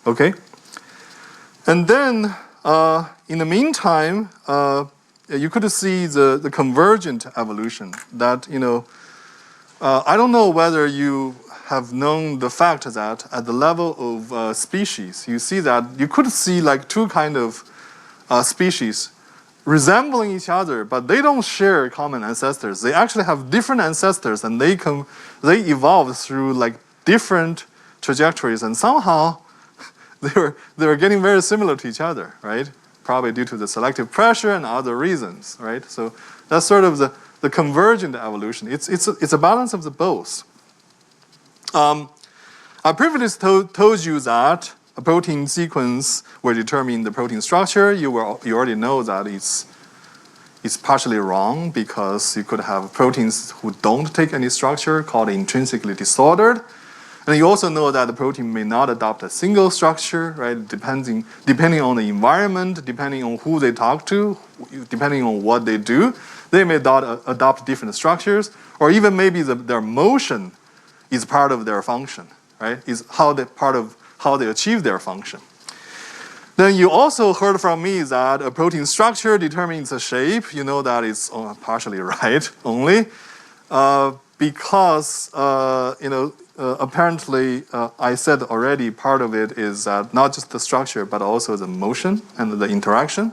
Okay, and then in the meantime, you could see the convergent evolution. That I don't know whether you have known the fact that at the level of species, you see that you could see like two kind of species resembling each other, but they don't share common ancestors. They actually have different ancestors, and they evolved through like different trajectories, and somehow they were getting very similar to each other, right? Probably due to the selective pressure and other reasons, right? So that's sort of the convergent evolution. It's a balance of the both. I previously told you that a protein sequence will determine the protein structure. You already know that it's partially wrong, because you could have proteins who don't take any structure, called intrinsically disordered. And you also know that the protein may not adopt a single structure, right? Depending on the environment, depending on who they talk to, depending on what they do, they may adopt different structures, or even maybe their motion is part of their function, right? Is part of how they achieve their function. Then you also heard from me that a protein structure determines the shape. You know that it's partially right only, because apparently I said already part of it is that not just the structure but also the motion and the interaction.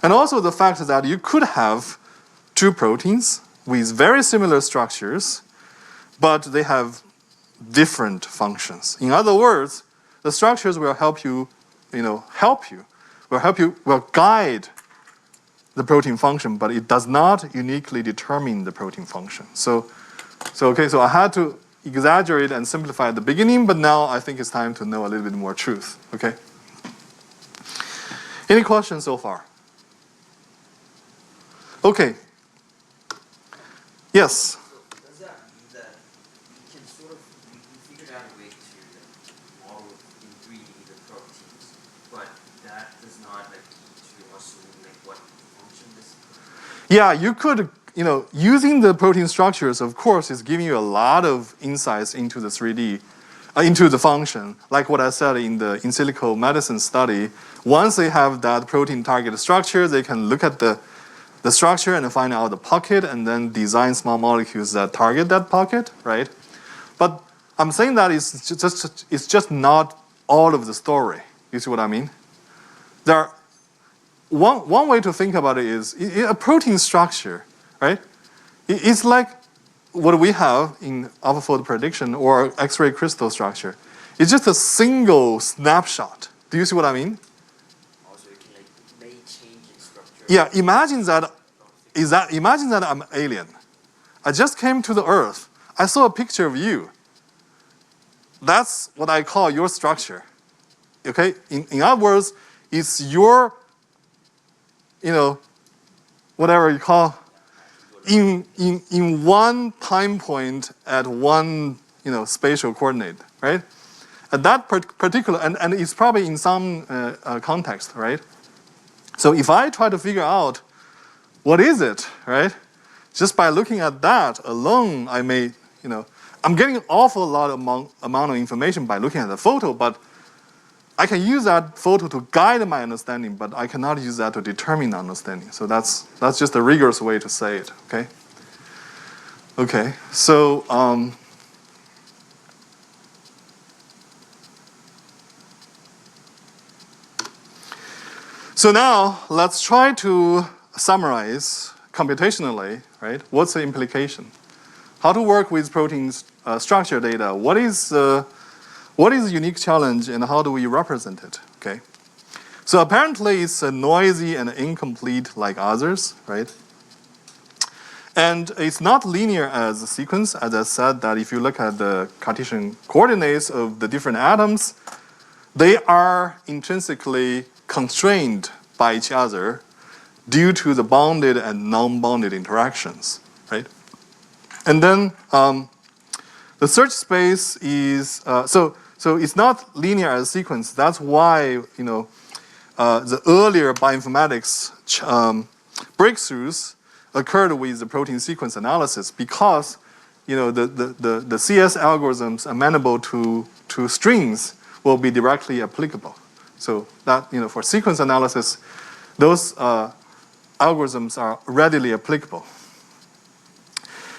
And also the fact that you could have two proteins with very similar structures, but they have different functions. In other words, the structures will help you, will guide the protein function, but it does not uniquely determine the protein function. So I had to exaggerate and simplify at the beginning, but now I think it's time to know a little bit more truth, okay? Any questions so far? Okay. Yes? So does that mean that we can sort of, we figured out a way to model in 3D the proteins, but that does not like lead to us like what function this? Yeah, you could, using the protein structures, of course, is giving you a lot of insights into the 3D, into the function. Like what I said in the in silico medicine study, once they have that protein target structure, they can look at the structure and find out the pocket and then design small molecules that target that pocket, right? But I'm saying that it's just not all of the story. You see what I mean? One way to think about it is a protein structure, right? It's like what we have in AlphaFold prediction or X-ray crystal structure. It's just a single snapshot. Do you see what I mean? Also, it can like may change in structure. Yeah, imagine that I'm an alien. I just came to the Earth. I saw a picture of you. That's what I call your structure. Okay? In other words, it's your, whatever you call, in one time point at one, spatial coordinate, right? At that particular, and it's probably in some context, right? So if I try to figure out what is it, right? Just by looking at that alone, I may, I'm getting an awful lot of amount of information by looking at the photo, but I can use that photo to guide my understanding, but I cannot use that to determine understanding. So that's just a rigorous way to say it, okay? Okay, so, so now let's try to summarize computationally, right? What's the implication? How to work with proteins structure data? What is the unique challenge and how do we represent it, okay? So apparently it's noisy and incomplete like others, right? And it's not linear as a sequence, as I said, that if you look at the Cartesian coordinates of the different atoms, they are intrinsically constrained by each other due to the bounded and non-bounded interactions, right? And then the search space is, so it's not linear as a sequence. That's why, the earlier bioinformatics breakthroughs occurred with the protein sequence analysis because, the CS algorithms amenable to strings will be directly applicable. So that, for sequence analysis, those algorithms are readily applicable.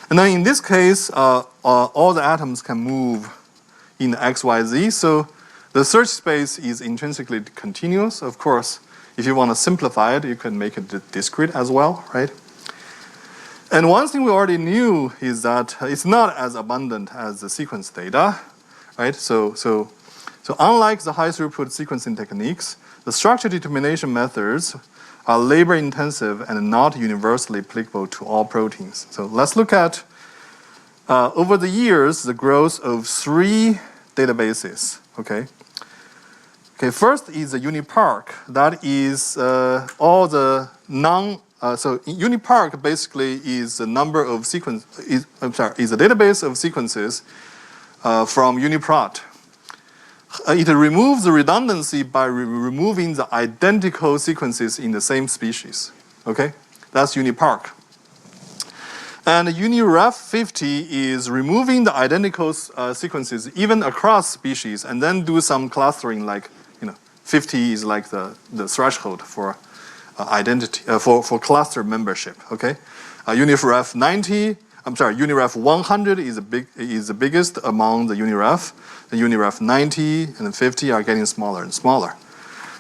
And then in this case, all the atoms can move in X, Y, Z. So the search space is intrinsically continuous. Of course, if you want to simplify it, you can make it discrete as well, right? And one thing we already knew is that it's not as abundant as the sequence data, right? So unlike the high throughput sequencing techniques, the structure determination methods are labor intensive and not universally applicable to all proteins. So let's look at, over the years, the growth of 3 databases, okay? Okay, first is the UniParc. That is all the so UniParc basically is the number of is a database of sequences from UniProt. It removes the redundancy by removing the identical sequences in the same species. Okay, that's UniParc. And UniRef 50 is removing the identical sequences even across species, and then do some clustering. Like 50 is like the threshold for identity for cluster membership. Okay, UniRef 90. UniRef 100 is the biggest among the UniRef. The UniRef 90 and 50 are getting smaller and smaller.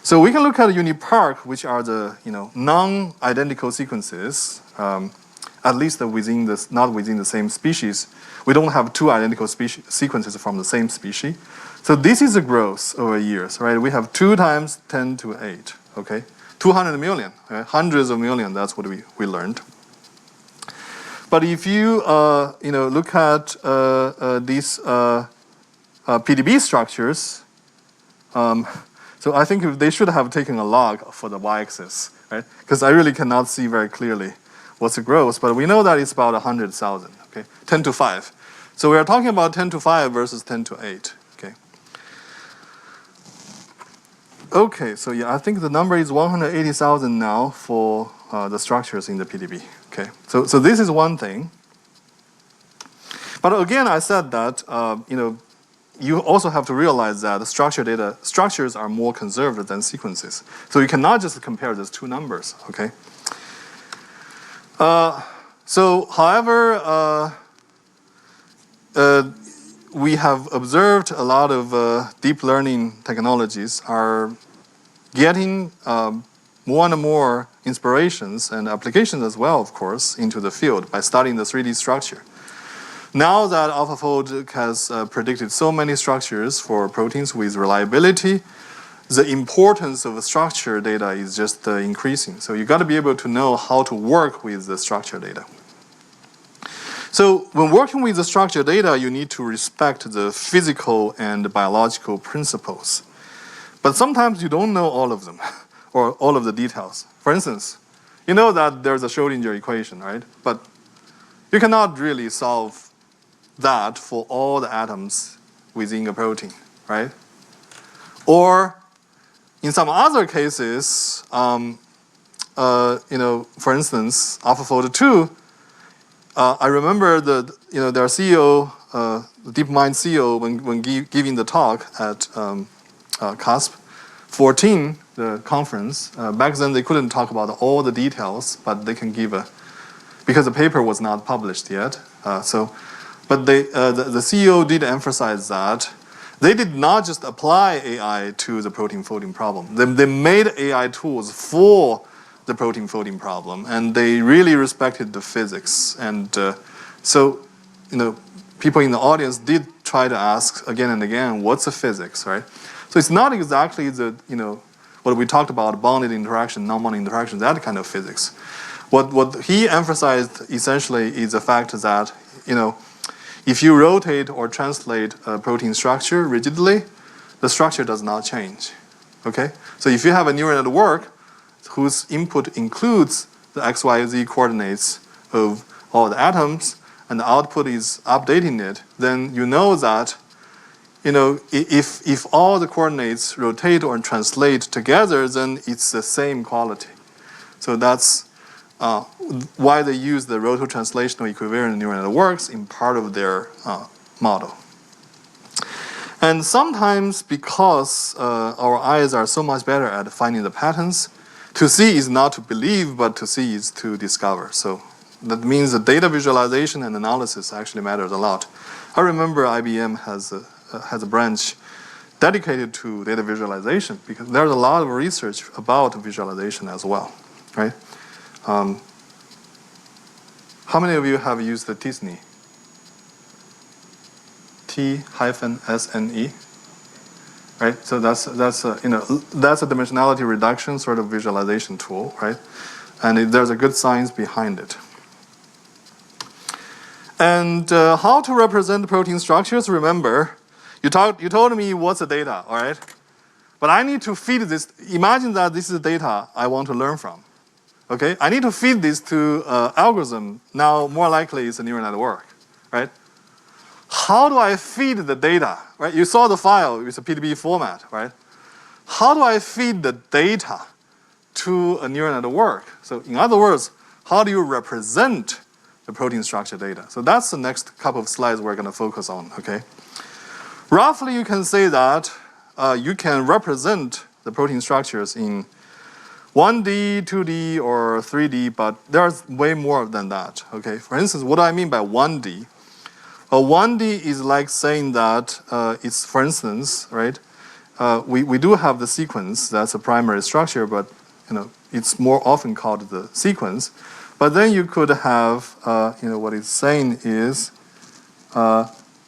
So we can look at UniPark, which are the non-identical sequences, at least within not within the same species. We don't have two identical sequences from the same species. So this is the growth over years, right? We have 2 times 10 to 8, okay? 200 million, right? Hundreds of millions, that's what we learned. But if you look at these PDB structures, so I think they should have taken a log for the y-axis, right? Because I really cannot see very clearly what's the growth, but we know that it's about 100,000, okay? 10 to 5. So we are talking about 10 to 5 versus 10 to 8, okay? Okay, so yeah, I think the number is 180,000 now for the structures in the PDB, okay? So this is one thing. But again, I said that, you also have to realize that the structures are more conserved than sequences. So you cannot just compare those two numbers, okay? However, we have observed a lot of deep learning technologies are getting more and more inspirations and applications as well, of course, into the field by studying the 3D structure. Now that AlphaFold has predicted so many structures for proteins with reliability, the importance of structure data is just increasing. So you got to be able to know how to work with the structure data. So when working with the structure data, you need to respect the physical and biological principles. But sometimes you don't know all of them or all of the details. For instance, you know that there's a Schrodinger equation, right? But you cannot really solve that for all the atoms within a protein, right? Or in some other cases, for instance, AlphaFold 2, I remember their CEO, DeepMind CEO, when giving the talk at CASP 14, the conference, back then they couldn't talk about all the details, but they can give because the paper was not published yet. But the CEO did emphasize that they did not just apply AI to the protein folding problem. They made AI tools for the protein folding problem, and they really respected the physics. And people in the audience did try to ask again and again, what's the physics, right? So it's not exactly what we talked about, bonded interaction, non-bonded interaction, that kind of physics. What he emphasized essentially is the fact that, if you rotate or translate a protein structure rigidly, the structure does not change, okay? So if you have a neural network whose input includes the x, y, z coordinates of all the atoms, and the output is updating it, then you know that, if all the coordinates rotate or translate together, then it's the same quality. So that's why they use the roto-translational equivariant neural networks in part of their model. And sometimes because our eyes are so much better at finding the patterns, to see is not to believe, but to see is to discover. So that means the data visualization and analysis actually matters a lot. I remember IBM has a branch dedicated to data visualization because there's a lot of research about visualization as well, right? How many of you have used the t-SNE? T-SNE, right? So that's a dimensionality reduction sort of visualization tool, right? And there's a good science behind it. And how to represent protein structures? Remember, you told me what's the data, all right? But I need to feed this. Imagine that this is the data I want to learn from. Okay, I need to feed this to algorithm. Now, more likely, it's a neural network, right? How do I feed the data, right? You saw the file, it's a PDB format, right? How do I feed the data to a neural network? So in other words, how do you represent the protein structure data? So that's the next couple of slides we're going to focus on, okay? Roughly, you can say that you can represent the protein structures in 1D, 2D, or 3D, but there's way more than that, okay? For instance, what do I mean by 1D? 1D is like saying that it's, for instance, right? we do have the sequence. That's a primary structure, but it's more often called the sequence. But then you could have, what it's saying is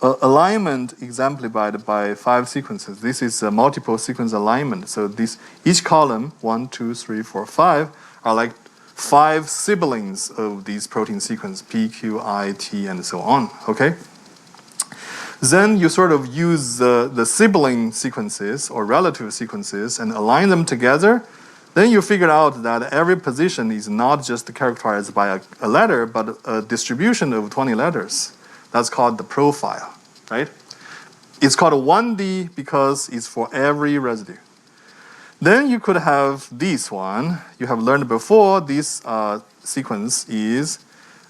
alignment exemplified by 5 sequences. This is a multiple sequence alignment. So each column, 1, 2, 3, 4, 5, are like 5 siblings of these protein sequence, P, Q, I, T, and so on, okay? Then you sort of use the sibling sequences or relative sequences and align them together. Then you figure out that every position is not just characterized by a letter, but a distribution of 20 letters. That's called the profile, right? It's called a 1D because it's for every residue. Then you could have this one. You have learned before this sequence is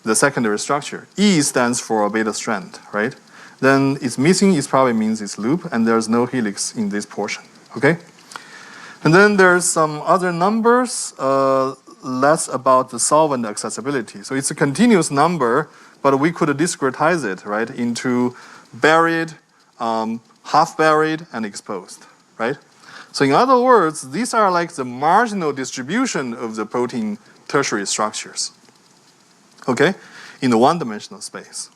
the secondary structure. E stands for a beta strand, right? Then it's missing, it probably means it's loop, and there's no helix in this portion, okay? And then there's some other numbers, less about the solvent accessibility. So it's a continuous number, but we could discretize it, right, into buried, half buried, and exposed, right? So in other words, these are like the marginal distribution of the protein tertiary structures, okay, in the one-dimensional space.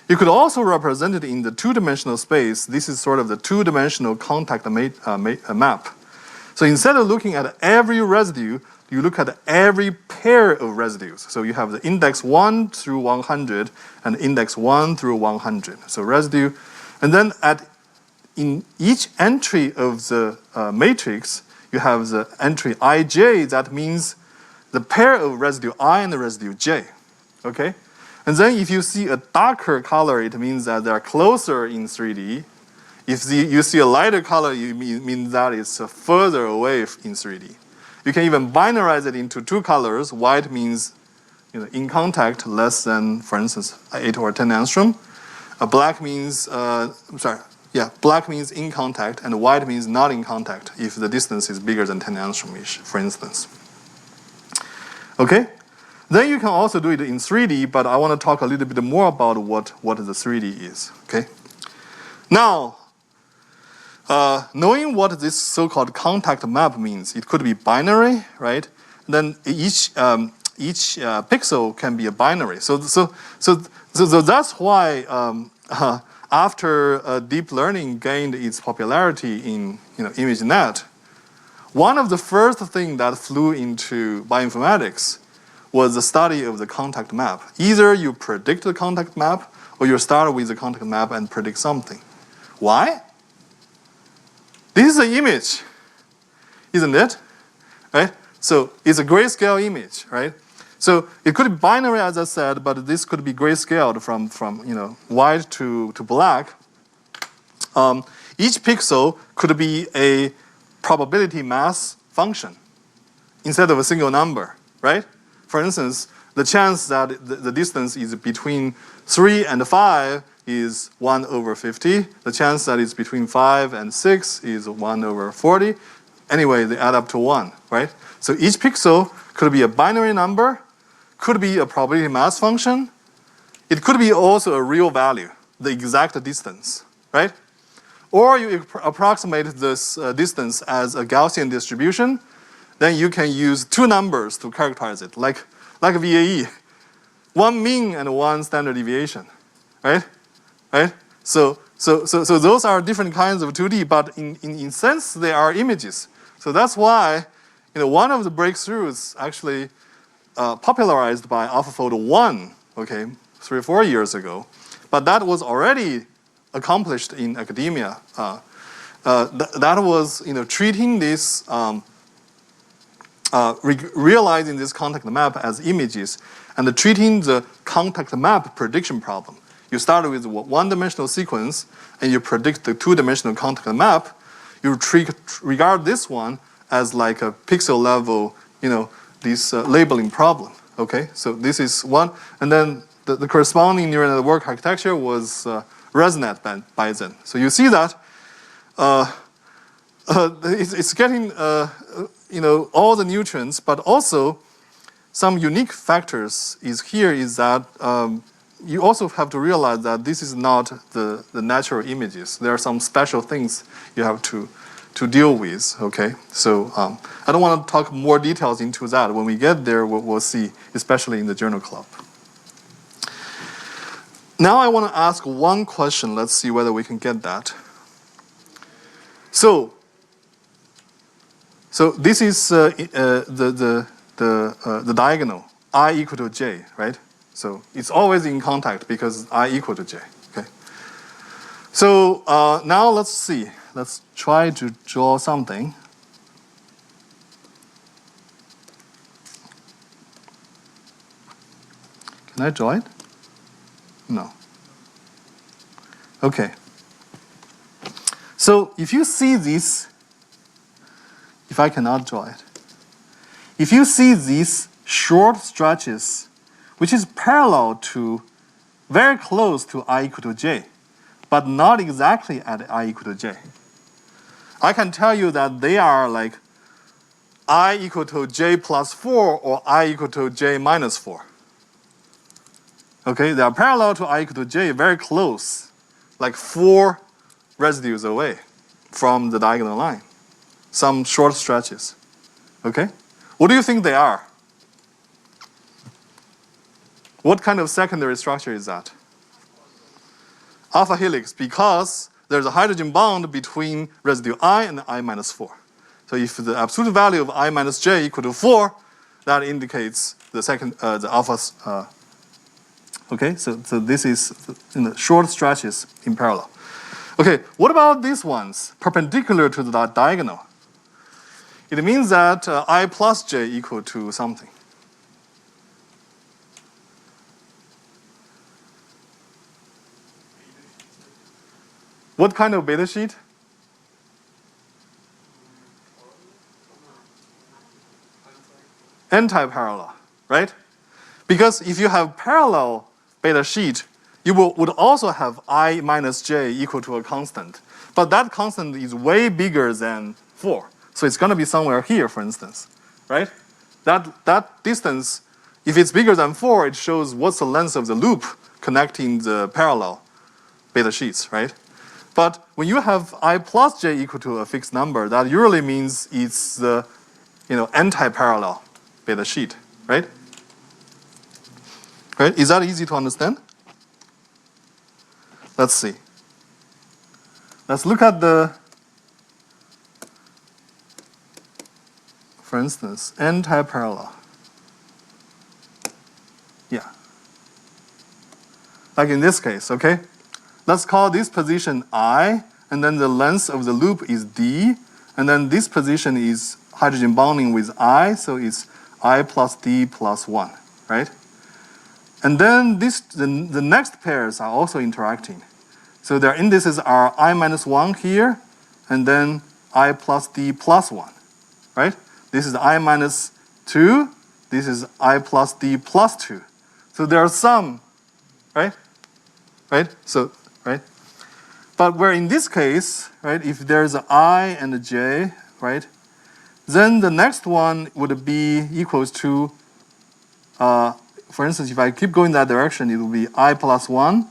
You could also represent it in the two-dimensional space. This is sort of the two-dimensional contact map. So instead of looking at every residue, you look at every pair of residues. So you have the index 1 through 100 and index 1 through 100. So residue. And then in each entry of the matrix, you have the entry ij. That means the pair of residue I and the residue j. Okay? And then if you see a darker color, it means that they are closer in 3D. If you see a lighter color, you mean that it's further away in 3D. You can even binarize it into 2 colors. White means in contact less than, for instance, 8 or 10 angstrom. Black means, black means in contact, and white means not in contact if the distance is bigger than 10 angstrom-ish, for instance. Okay? Then you can also do it in 3D, but I want to talk a little bit more about what the 3D is, okay? Now, knowing what this so-called contact map means, it could be binary, right? Then each pixel can be a binary. So that's why after deep learning gained its popularity in ImageNet, one of the first things that flew into bioinformatics was the study of the contact map. Either you predict the contact map, or you start with the contact map and predict something. Why? This is an image, isn't it? Right? So it's a grayscale image, right? So it could be binary, as I said, but this could be grayscaled from white to black. Each pixel could be a probability mass function instead of a single number, right? For instance, the chance that the distance is between 3 and 5 is 1 over 50. The chance that it's between 5 and 6 is 1 over 40. Anyway, they add up to 1, right? So each pixel could be a binary number, could be a probability mass function. It could be also a real value, the exact distance, right? Or you approximate this distance as a Gaussian distribution. Then you can use 2 numbers to characterize it, like VAE. 1 mean and 1 standard deviation, right? Right? So those are different kinds of 2D, but in sense they are images. So that's why one of the breakthroughs actually popularized by AlphaFold 1, okay, 3 or 4 years ago, but that was already accomplished in academia. That was treating this, realizing this contact map as images, and treating the contact map prediction problem. You start with a one-dimensional sequence, and you predict the 2-dimensional contact map. You regard this one as like a pixel level, this labeling problem. Okay, so this is one, and then the corresponding neural network architecture was ResNet by then. So you see that it's getting all the nutrients, but also some unique factors is that you also have to realize that this is not the natural images. There are some special things you have to to deal with, okay? So I don't want to talk more details into that. When we get there, we'll see, especially in the journal club. Now I want to ask one question. Let's see whether we can get that. So this is the diagonal, I equal to j, right? So it's always in contact because I equal to j, okay? So now let's see. Let's try to draw something. Can I draw it? No. Okay. So if you see this, if I cannot draw it, if you see these short stretches, which is parallel to, very close to I equal to j, but not exactly at I equal to j, I can tell you that they are like I equal to j plus 4 or I equal to j minus 4. Okay, they are parallel to I equal to j, very close, like 4 residues away from the diagonal line. Some short stretches. Okay? What do you think they are? What kind of secondary structure is that? Alpha helix, because there's a hydrogen bond between residue I and I minus 4. So if the absolute value of I minus j equal to 4, that indicates the second, the alphas. Okay, so this is in the short stretches in parallel. Okay, what about these ones, perpendicular to the diagonal? It means that I plus j equal to something. What kind of beta sheet? Anti-parallel, right? Because if you have parallel beta sheet, you would also have I minus j equal to a constant. But that constant is way bigger than 4. So it's going to be somewhere here, for instance, right? That distance, if it's bigger than 4, it shows what's the length of the loop connecting the parallel beta sheets, right? But when you have I plus j equal to a fixed number, that usually means it's the anti-parallel beta sheet, right? Right? Is that easy to understand? Let's see. Let's look at the, for instance, anti-parallel. Yeah. Like in this case, okay? Let's call this position I, and then the length of the loop is d, and then this position is hydrogen bonding with I, so it's I plus d plus 1, right? And then the next pairs are also interacting. So their indices are I minus 1 here, and then I plus d plus 1, right? This is I minus 2, this is I plus d plus 2. So there are some, right? Right? So, right? But where in this case, right, if there's an I and a j, right, then the next one would be equals to, for instance, if I keep going that direction, it will be I plus 1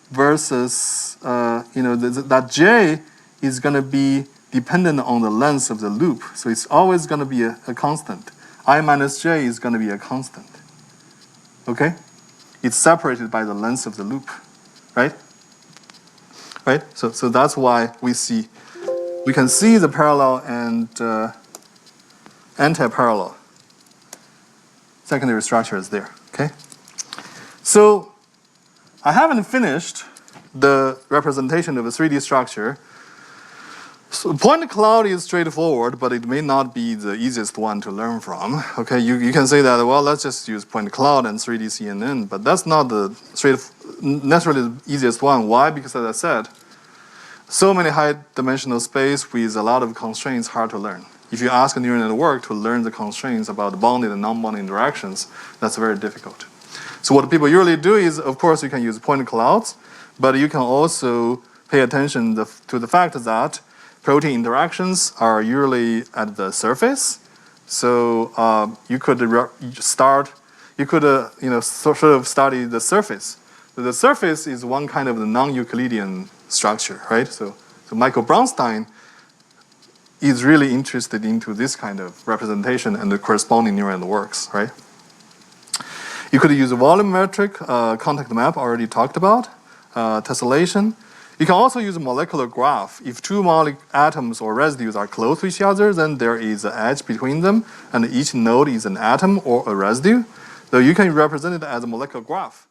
versus, that j is going to be dependent on the length of the loop. So it's always going to be a constant. I minus j is going to be a constant. Okay? It's separated by the length of the loop, right? Right? So that's why we can see the parallel and anti-parallel secondary structure is there, okay? So I haven't finished the representation of a 3D structure. So point cloud is straightforward, but it may not be the easiest one to learn from. Okay, you can say that, well, let's just use point cloud and 3D CNN, but that's not the necessarily the easiest one. Why? Because as I said, so many high dimensional space with a lot of constraints hard to learn. If you ask a neural network to learn the constraints about bonded and non-bonded interactions, that's very difficult. So what people usually do is, of course, you can use point clouds, but you can also pay attention to the fact that protein interactions are usually at the surface. So you could sort of study the surface. So the surface is one kind of the non-Euclidean structure, right? So Michael Bronstein is really interested into this kind of representation and the corresponding neural networks, right? You could use a volumetric contact map, already talked about, tessellation. You can also use a molecular graph. If two atoms or residues are close to each other, then there is an edge between them, and each node is an atom or a residue. So you can represent it as a molecular graph.